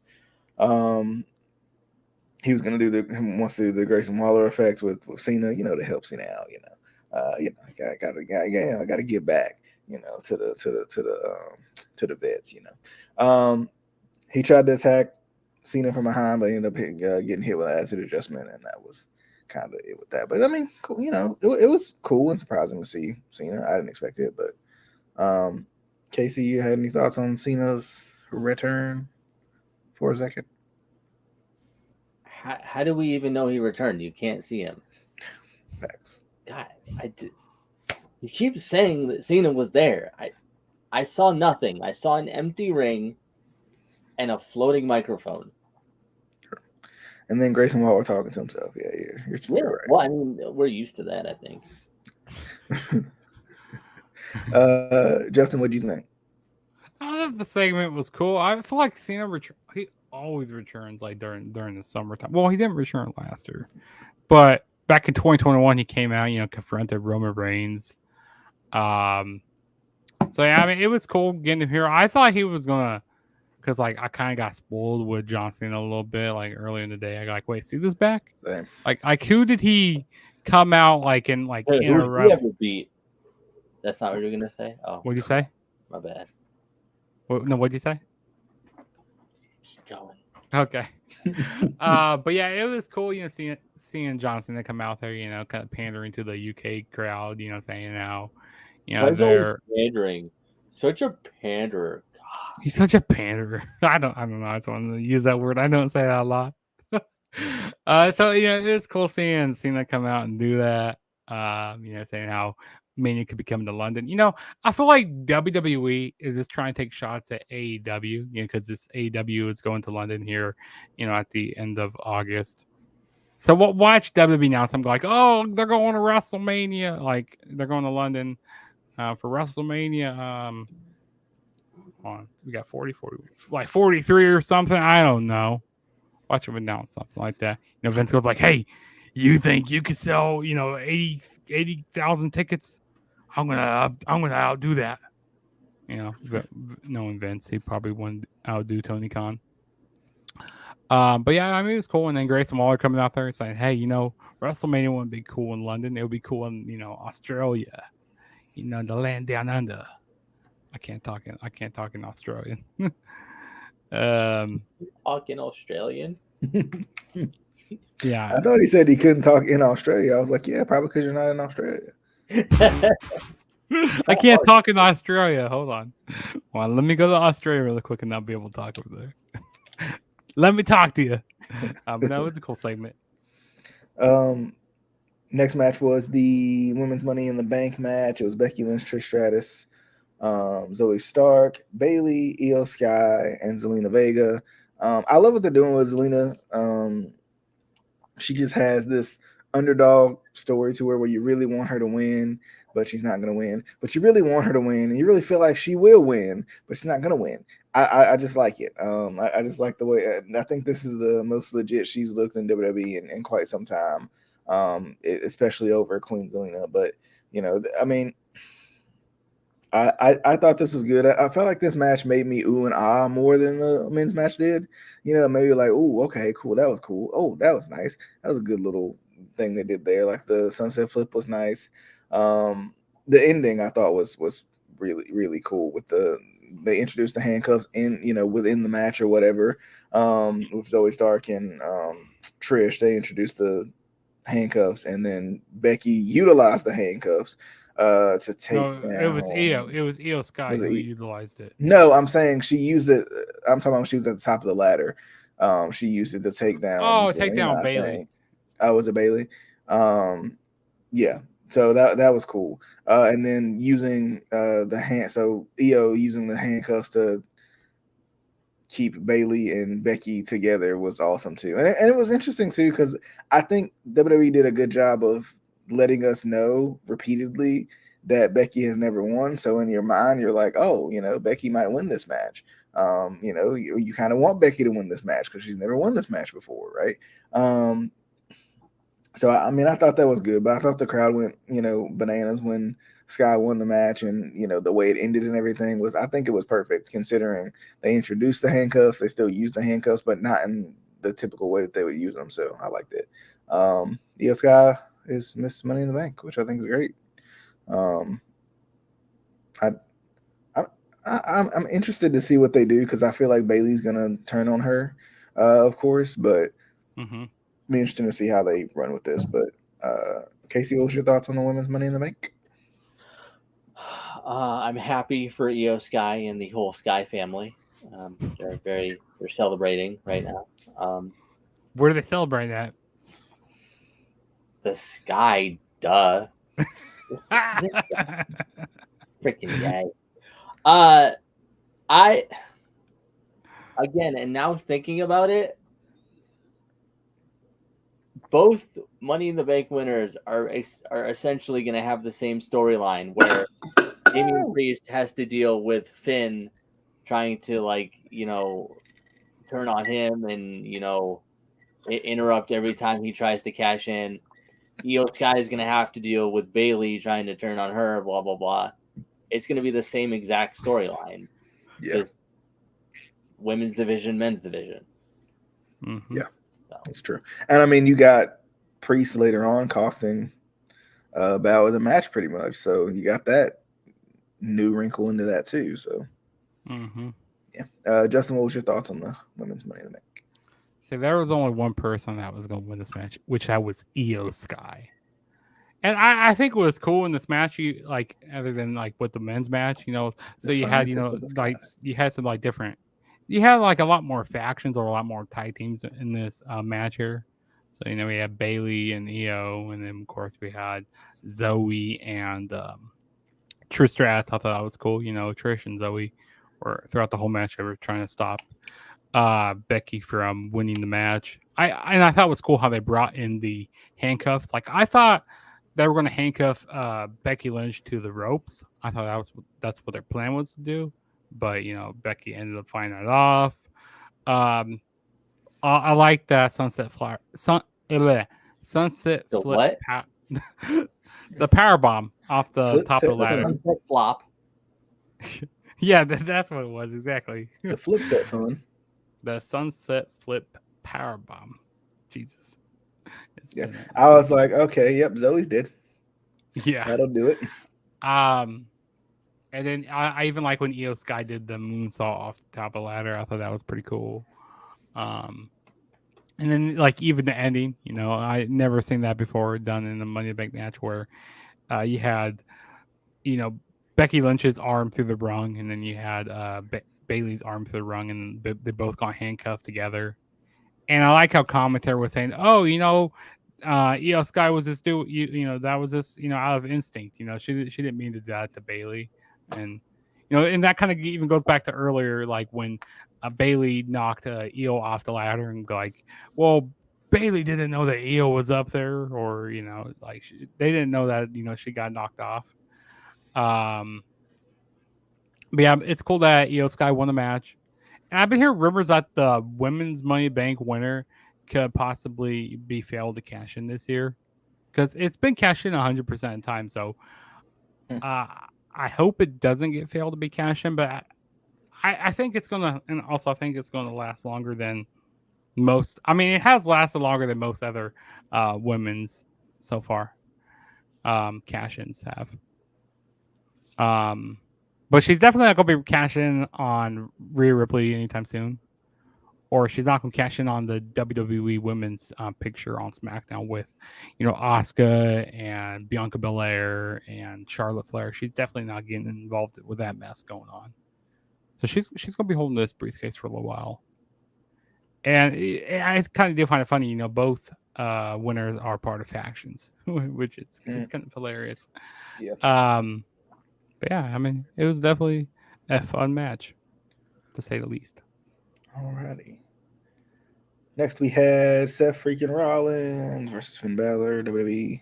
He was going to wants to do the Grayson Waller effect with Cena, to help Cena out. I got to give back, to the vets. He tried to attack Cena from behind, but ended up getting hit with an attitude adjustment, and that was kind of it with that. But I mean, cool, it was cool and surprising to see Cena. I didn't expect it, but Casey, you had any thoughts on Cena's return for a second? How do we even know he returned? You can't see him. Facts. God, you keep saying that Cena was there. I saw nothing. I saw an empty ring and a floating microphone. And then Grayson Waller talking to himself. Yeah, you're right. Well, I mean, we're used to that, I think. Justin, what do you think? I thought the segment was cool. I feel like Cena he always returns like during the summertime. Well, he didn't return last year, but back in 2021, he came out, confronted Roman Reigns. So yeah, I mean, it was cool getting him here. I thought he was gonna, because like I kind of got spoiled with John Cena a little bit, like earlier in the day. I got like, wait, see this back? Same. Like who did he come out like and like Who interrupt? ever beat? That's not what you're gonna say. Oh, What'd you say? my bad. No, what'd you say? Keep going. Okay. But yeah, it was cool, seeing John Cena come out there, kind of pandering to the UK crowd, saying how, Why is they're pandering? Such a panderer. he's such a panderer. I don't know. I just wanted to use that word. I don't say that a lot. So it's cool seeing Cena come out and do that. Saying how Mania could be coming to London. I feel like WWE is just trying to take shots at AEW, because this AEW is going to London here, at the end of August. So watch WWE now. So I'm like, oh, they're going to WrestleMania. Like they're going to London for WrestleMania. We got 43 or something. I don't know. Watch them announce something like that. Vince goes like, hey, you think you could sell, 80,000 tickets? I'm gonna outdo that. Knowing Vince, he probably wouldn't outdo Tony Khan. But yeah, I mean, it was cool. And then Grayson Waller coming out there and saying, hey, WrestleMania wouldn't be cool in London. It would be cool in, Australia, the land down under. I can't talk in Australian. Talking Australian. Yeah, I thought he said he couldn't talk in Australia. I was like, yeah, probably because you're not in Australia. I can't talk in Australia. Hold on. Well, let me go to Australia really quick and I'll be able to talk over there. Let me talk to you. But that was a cool segment. Next match was the Women's Money in the Bank match. It was Becky Lynch, Trish Stratus, Zoe Stark, Bayley, Io Sky, and Zelina Vega. I love what they're doing with Zelina. She just has this underdog story to where you really want her to win, but she's not going to win. But you really want her to win, and you really feel like she will win, but she's not going to win. I just like it. I just like the way. I think this is the most legit she's looked in WWE in quite some time, especially over Queen Zelina. But I mean, I thought this was good. I felt like this match made me ooh and ah more than the men's match did. Maybe like, ooh, okay, cool. That was cool. Oh, that was nice. That was a good little thing they did there. Like the sunset flip was nice. The ending I thought was really, really cool with they introduced the handcuffs in, within the match or whatever. With Zoe Stark and Trish, they introduced the handcuffs, and then Becky utilized the handcuffs to take down. It was Io Sky who utilized it. No, I'm saying she used it. I'm talking about she was at the top of the ladder. She used it to take down. Oh, take down Bayley. Oh, was it Bayley? Yeah. So that was cool. And then using Io using the handcuffs to keep Bayley and Becky together was awesome too. And it was interesting too, because I think WWE did a good job of letting us know repeatedly that Becky has never won. So in your mind, you're like, oh, Becky might win this match. You kind of want Becky to win this match because she's never won this match before, right? So I mean, I thought that was good, but I thought the crowd went, bananas when Sky won the match, and the way it ended and everything I think it was perfect considering they introduced the handcuffs. They still used the handcuffs, but not in the typical way that they would use them. So I liked it. Io Sky is Miss Money in the Bank, which I think is great. I'm interested to see what they do because I feel like Bayley's gonna turn on her, of course, but be interesting to see how they run with this. But Casey, what's your thoughts on the Women's Money in the Bank? I'm happy for Io Sky and the whole Sky family. They're celebrating right now. Where do they celebrate at? The Sky, duh. Freaking yay. I again, and now thinking about it, both Money in the Bank winners are essentially going to have the same storyline where Damian Priest has to deal with Finn trying to turn on him and interrupt every time he tries to cash in. Io Sky is going to have to deal with Bayley trying to turn on her, blah blah blah. it's going to be the same exact storyline. Yeah. Women's division, men's division. Mm-hmm. Yeah, that's true. And I mean, you got Priest later on costing Balor the match pretty much. So you got that new wrinkle into that too. So yeah. Justin, what was your thoughts on the women's Money in the Bank? See, there was only one person that was going to win this match, which that was Io Sky. And I think it was cool in this match, you like other than like with the men's match, you know. So you had, you know, like you had some like different, you had like a lot more factions or a lot more tag teams in this match here. So you know we had Bailey and Io, and then of course we had Zoe and Trish Stratus. I thought that was cool. You know, Trish and Zoe were throughout the whole match they were trying to stop Becky from winning the match. I thought it was cool how they brought in the handcuffs. Like I thought they were going to handcuff Becky Lynch to the ropes. I thought that's what their plan was to do, but you know Becky ended up finding that off. I like that sunset flyer, sunset The flip, what? the power bomb off the Flip top of the set ladder. Sunset flop. Yeah, that's what it was exactly. The flip set fun. The sunset flip power bomb. Jesus. Yeah, I was like, okay, yep, Zoe's dead. Yeah, that'll do it. And then I even like when Io Sky did the moonsault off the top of the ladder. I thought that was pretty cool. And then like even the ending, you know, I never seen that before done in the Money in the Bank match where you had, you know, Becky Lynch's arm through the rung, and then you had Bailey's arm through the rung, and they both got handcuffed together. And I like how commentary was saying, "Oh, you know, Io Sky was this dude. You know, that was this. You know, out of instinct. You know, she didn't mean to do that to Bailey." And you know, and that kind of even goes back to earlier, like when Bailey knocked Io off the ladder, and like, well, Bailey didn't know that Io was up there, or you know, like they didn't know that you know she got knocked off. But yeah, it's cool that Io Sky won the match. And I've been hearing rumors that the women's Money Bank winner could possibly be failed to cash in this year because it's been cashed in 100% of the time. So I hope it doesn't get failed to be cashed in, but I think it's gonna, and also I think it's gonna last longer than most. I mean, it has lasted longer than most other women's so far. Cash-ins have. But she's definitely not going to be cashing on Rhea Ripley anytime soon. Or she's not going to cash in on the WWE women's picture on SmackDown with, you know, Asuka and Bianca Belair and Charlotte Flair. She's definitely not getting involved with that mess going on. So she's going to be holding this briefcase for a little while. And I kind of do find it funny, you know, both winners are part of factions, which it's kind of hilarious. Yeah. But yeah, I mean, it was definitely a fun match, to say the least. Alrighty. Next, we had Seth freaking Rollins versus Finn Balor, WWE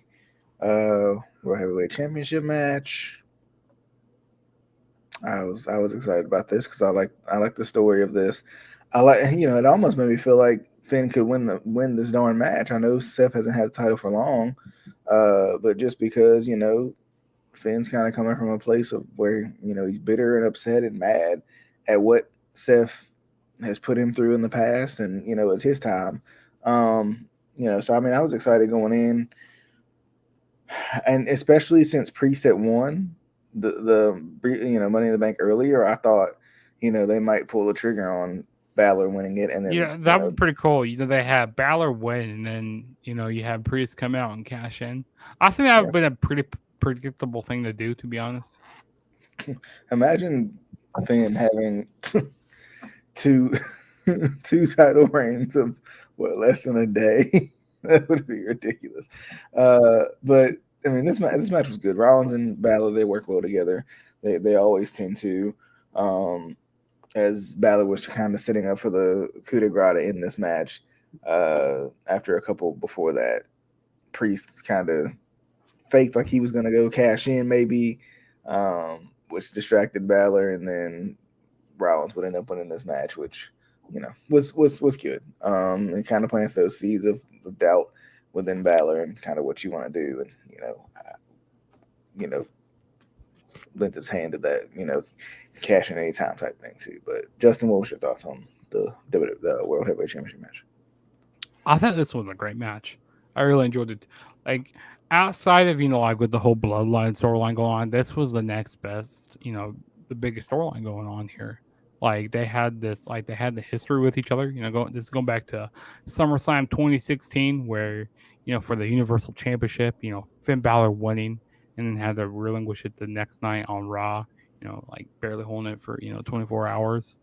World Heavyweight Championship match. I was excited about this because I like the story of this. I like, you know, it almost made me feel like Finn could win this darn match. I know Seth hasn't had the title for long, but just because, you know, Finn's kind of coming from a place of where, you know, he's bitter and upset and mad at what Seth has put him through in the past, and you know, it's his time. You know, so I mean, I was excited going in, and especially since Preset won the you know, Money in the Bank earlier, I thought, you know, they might pull the trigger on Balor winning it, and then yeah, that would be pretty cool. You know, they had Balor win, and then you know you had Priest come out and cash in. I think that would have been a pretty predictable thing to do, to be honest. Imagine Finn having two title reigns of what, less than a day. That would be ridiculous. But I mean, this match was good. Rollins and Balor, they work well together. They always tend to. As Balor was kind of setting up for the coup de grace in this match, after a couple before that, Priest kind of faked like he was going to go cash in, maybe, which distracted Balor, and then Rollins would end up winning this match, which, you know, was good. And kind of plants those seeds of doubt within Balor and kind of what you want to do, and you know, lent his hand to that, cash in any time type thing too. But Justin, what was your thoughts on the World Heavyweight Championship match? I thought this was a great match. I really enjoyed it. Like outside of like with the whole bloodline storyline going on, this was the next best. The biggest storyline going on here. Like they had the history with each other. This is going back to SummerSlam 2016, where for the Universal Championship, Finn Balor winning, and then had to relinquish it the next night on Raw. Like barely holding it for 24 hours.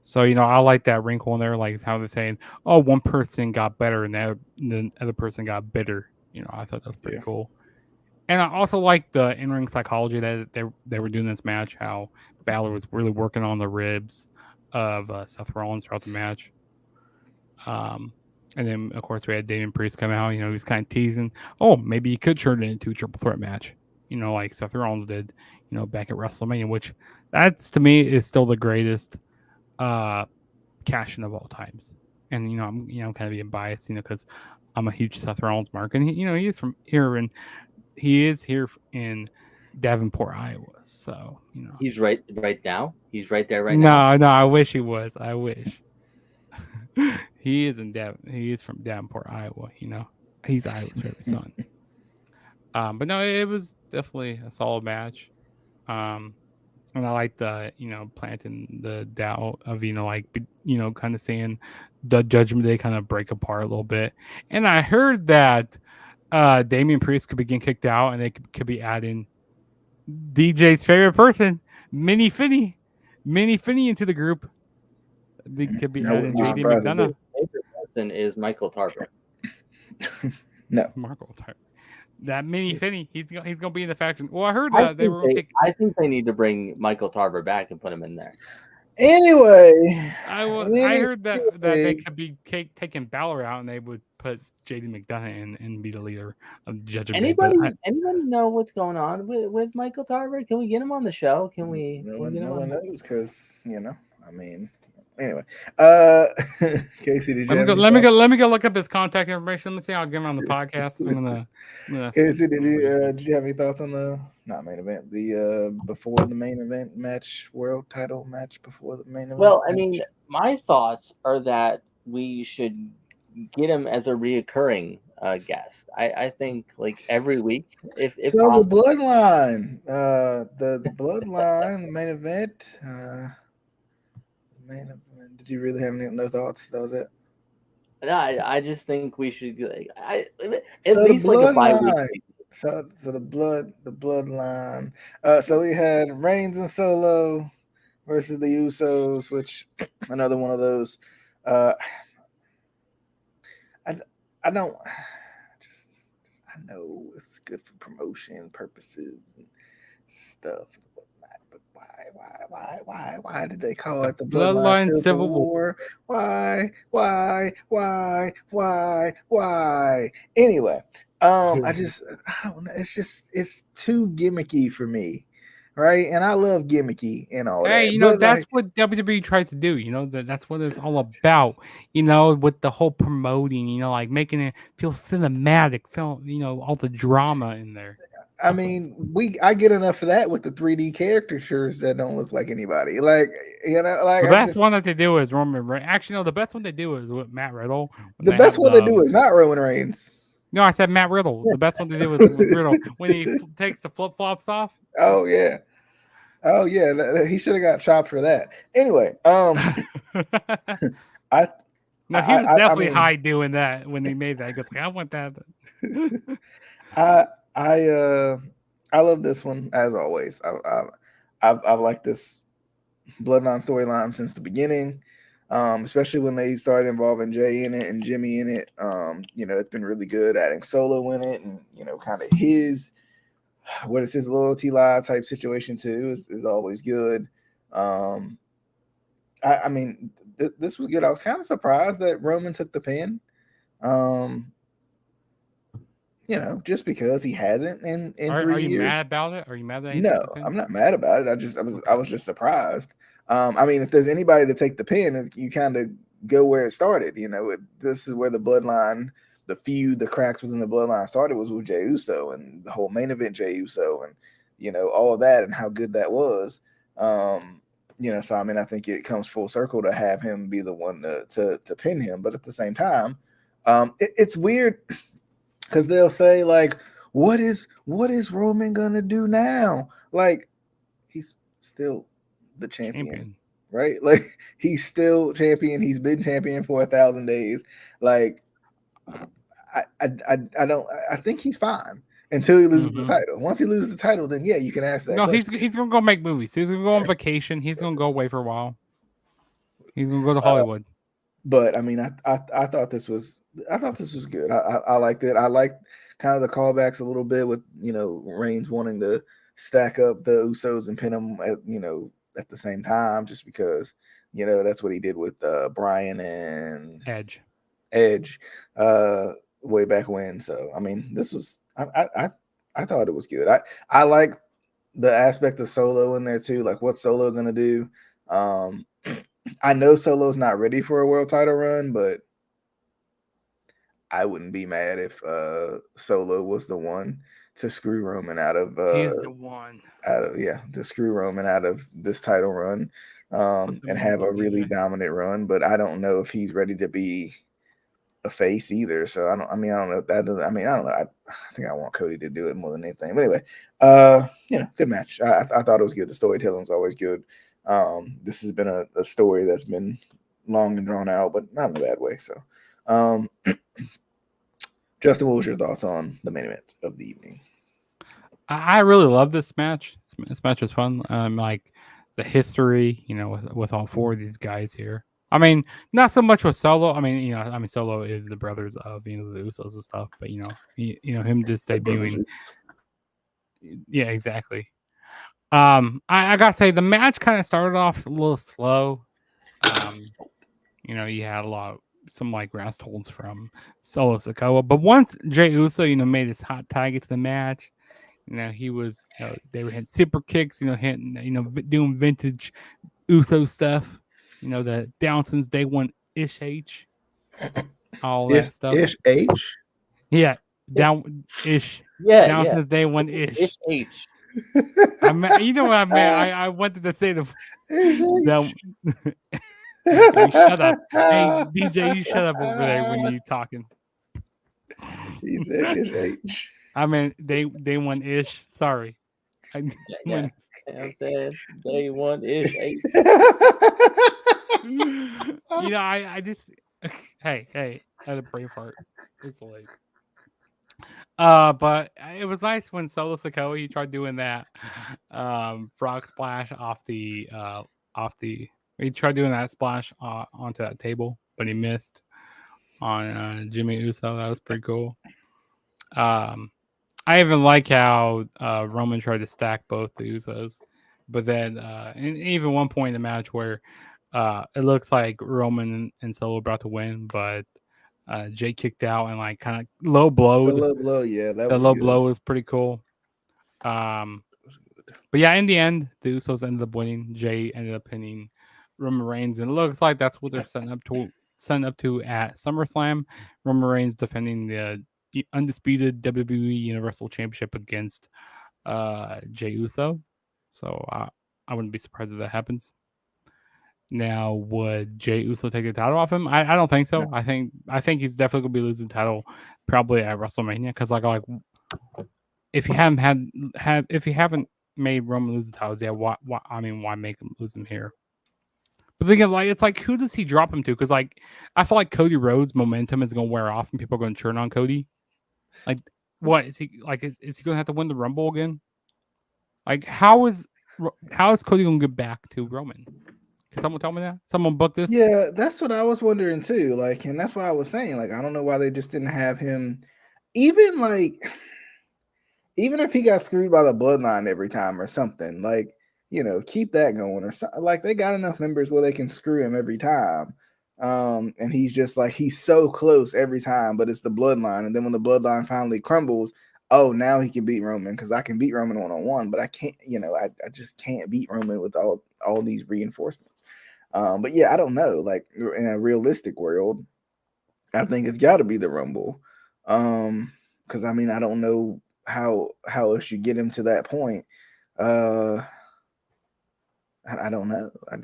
So, I like that wrinkle in there, like how they're saying, oh, one person got better and the other person got bitter. I thought that was pretty cool. And I also like the in-ring psychology that they were doing this match, how Balor was really working on the ribs of Seth Rollins throughout the match. And then, of course, we had Damian Priest come out. He was kind of teasing, oh, maybe he could turn it into a triple threat match, like Seth Rollins did, back at WrestleMania, which that's, to me, is still the greatest cash in of all times. And I'm kind of being biased, because I'm a huge Seth Rollins mark, and he is from here, and he is here in Davenport, Iowa. So he's right now. He's right there now. No, I wish he was. I wish. He is He is from Davenport, Iowa. He's Iowa's favorite son. But no, it was definitely a solid match. And I like the, planting the doubt of, kind of saying the Judgment Day kind of break apart a little bit. And I heard that Damian Priest could be getting kicked out and they could be adding DJ's favorite person, Mini Finney into the group. They could be adding JD McDonough. Favorite person is Michael Tarver. No. Michael Tarver. That Mini Finney, he's gonna be in the faction. Well, I heard that I think they need to bring Michael Tarver back and put him in there. Anyway, I heard that they could be taking Balor out and they would put JD McDonough in and be the leader of the Judgment Day. Anybody know what's going on with Michael Tarver? Can we get him on the show? Can we? No one knows because Anyway, Casey, did you let me go look up his contact information. Let me see how I'll get him on the podcast. I'm gonna Casey, did you have any thoughts on the main event, the before the main event match, world title match before the main event? Well, I mean, my thoughts are that we should get him as a reoccurring guest. I think like every week, if so possible. The bloodline, the bloodline, the main event. Did you really have no thoughts? That was it. No, I just think we should do at least like a bi-weekly. So the bloodline. So we had Reigns and Solo versus the Usos, which another one of those. I know it's good for promotion purposes and stuff. Why did they call it the Bloodline Civil War? Why? Anyway, I don't know. It's too gimmicky for me, right? And I love gimmicky and all that. Hey, that's what WWE tries to do. That's what it's all about. With the whole promoting. Like making it feel cinematic, all the drama in there. I mean, I get enough of that with the 3D caricatures that don't look like anybody. Like, the best one that they do is Roman Reigns. Actually, no, the best one they do is with Matt Riddle. The best one they do is not Roman Reigns. No, I said Matt Riddle. The best one they do is Riddle when he takes the flip flops off. Oh yeah, he should have got chopped for that. Anyway, he was definitely high doing that when they made that. He goes like, I want that. I love this one as always. I've liked this bloodline storyline since the beginning, especially when they started involving Jay in it and Jimmy in it. It's been really good adding Solo in it, and kind of his loyalty lie type situation too is always good. I mean, this was good. I was kind of surprised that Roman took the pin. Just because he hasn't in 3 years. Are you mad about it? Are you mad that No, I'm not mad about it. I was just surprised. I mean, if there's anybody to take the pin, you kind of go where it started. This is where the bloodline, the feud, the cracks within the bloodline started was with Jey Uso and the whole main event Jey Uso, and all of that and how good that was. So I mean, I think it comes full circle to have him be the one to pin him. But at the same time, it's weird because they'll say like, what is Roman gonna do now? Like, he's still the champion. Right? Like, he's still champion. He's been champion for 1,000 days. Like, I don't. I think he's fine until he loses the title. Once he loses the title, then yeah, you can ask that. No, question. he's gonna go make movies. He's gonna go on vacation. He's gonna go away for a while. He's gonna go to Hollywood. But I mean, I thought this was good. I liked it. I liked kind of the callbacks a little bit with Reigns wanting to stack up the Usos and pin them at the same time, just because that's what he did with Bryan and Edge way back when. So I mean, this was I thought it was good. I like the aspect of Solo in there too. Like, what's Solo gonna do? I know Solo's not ready for a world title run, but I wouldn't be mad if Solo was the one to screw Roman out of. He's the one to screw Roman out of this title run, and have a really dominant run. But I don't know if he's ready to be a face either. So I don't know if that doesn't. I mean, I don't know. I think I want Cody to do it more than anything. But anyway, good match. I thought it was good. The storytelling's always good. This has been a story that's been long and drawn out, but not in a bad way. So, Justin, what was your thoughts on the main event of the evening? I really love this match. This match was fun. Like the history, with all four of these guys here. I mean, not so much with Solo. I mean, Solo is the brothers of the Usos and stuff, but him just debuting. Yeah, exactly. I gotta say the match kind of started off a little slow. You had some like rest holds from Solo Sikoa, but once Jey Uso, made his hot tag into the match, he was, they were hitting super kicks, doing vintage Uso stuff, the down since day one ish H, all that stuff. Ish H, yeah, down ish, down since day one ish H. I mean, you know what I meant. I wanted to say the. Hey, shut up. Hey, DJ, you shut up over there when you're talking. He said ish H. I mean, day one ish. Sorry. I'm saying day one ish H. I just. Hey, I had a brain fart. It's late. But it was nice when Solo Sikoa he tried doing that frog splash he tried doing that splash onto that table, but he missed on Jimmy Uso. That was pretty cool. I even like how Roman tried to stack both the Usos, but then and even one point in the match where it looks like Roman and Solo about to win, but Jay kicked out and like kind of low blowed. The low blow, yeah, the low blow was pretty cool. But yeah, in the end, the Usos ended up winning. Jay ended up pinning Roman Reigns, and it looks like that's what they're setting up to at SummerSlam. Roman Reigns defending the undisputed WWE Universal Championship against Jey Uso. So I wouldn't be surprised if that happens. Now, would Jey Uso take the title off him? I don't think so. No. I think he's definitely gonna be losing the title probably at WrestleMania because like if you haven't made Roman lose the titles, yeah, why make him lose them here? But thinking like it's like who does he drop him to? Because like I feel like Cody Rhodes' momentum is gonna wear off and people are gonna churn on Cody. Like what is he like? Is he gonna have to win the Rumble again? Like how is Cody gonna get back to Roman? Can someone tell me that? Someone book this? Yeah, that's what I was wondering too. Like, and that's why I was saying, like, I don't know why they just didn't have him. Even if he got screwed by the bloodline every time or something, like, keep that going or something. Like, they got enough members where they can screw him every time. And he's just like he's so close every time, but it's the bloodline. And then when the bloodline finally crumbles, oh, now he can beat Roman because I can beat Roman one-on-one, but I can't. I just can't beat Roman with all these reinforcements. But yeah, I don't know. Like in a realistic world, I think it's got to be the Rumble. Because I mean, I don't know how else you get him to that point. I don't know. I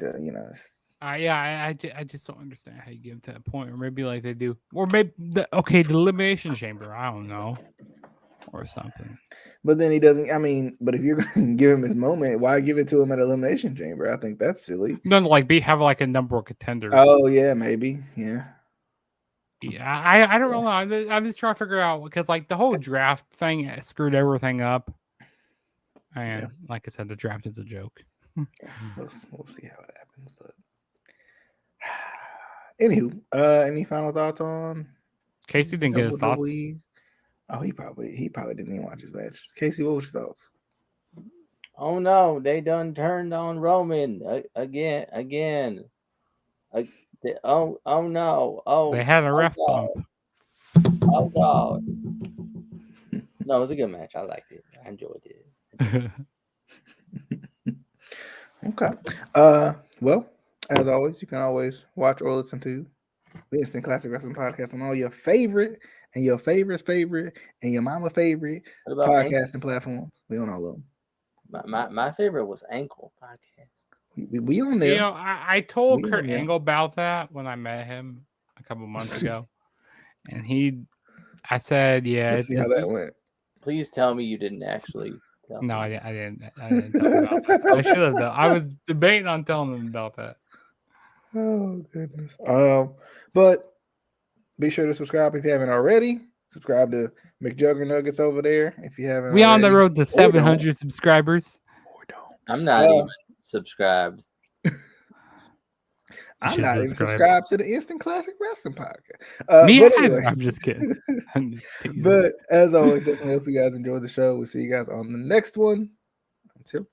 just don't understand how you get to that point, or maybe like they do, or maybe the Elimination Chamber. I don't know, or something. But then he doesn't. I mean, but if you're going to give him his moment, why give it to him at Elimination Chamber? I think that's silly. None like have like a number of contenders. Oh yeah, maybe yeah. Yeah, I don't know. I'm just trying to figure out because like the whole draft thing screwed everything up. And like I said, the draft is a joke. We'll see how it happens. But anywho, any final thoughts on Casey? Didn't get his thoughts. Oh, he probably didn't even watch his match. Casey, what was your thoughts? Oh no, they done turned on Roman again. Oh no! Oh, they had a ref bump. Oh god! No, it was a good match. I liked it. I enjoyed it. Okay. Well, as always, you can always watch or listen to the Instant Classic Wrestling Podcast on all your favorite and your favorite's favorite and your mama favorite podcasting platforms. We on all of them. My favorite was Ankle Podcast. We on there. You know, I told Kurt Angle about that when I met him a couple months ago, and I said, "Yeah." Let's see how that went. Please tell me you didn't actually. No, I didn't tell him about that. I should have though. I was debating on telling him about that. Oh goodness. But be sure to subscribe if you haven't already. Subscribe to McJuggernuggets over there if you haven't. We on the road to 700 subscribers. Or don't. I'm not even subscribed. I'm not even subscribed to the Instant Classic Wrestling Podcast. Me either. Anyway. I'm just kidding. But as always, definitely hope you guys enjoyed the show. We'll see you guys on the next one. Until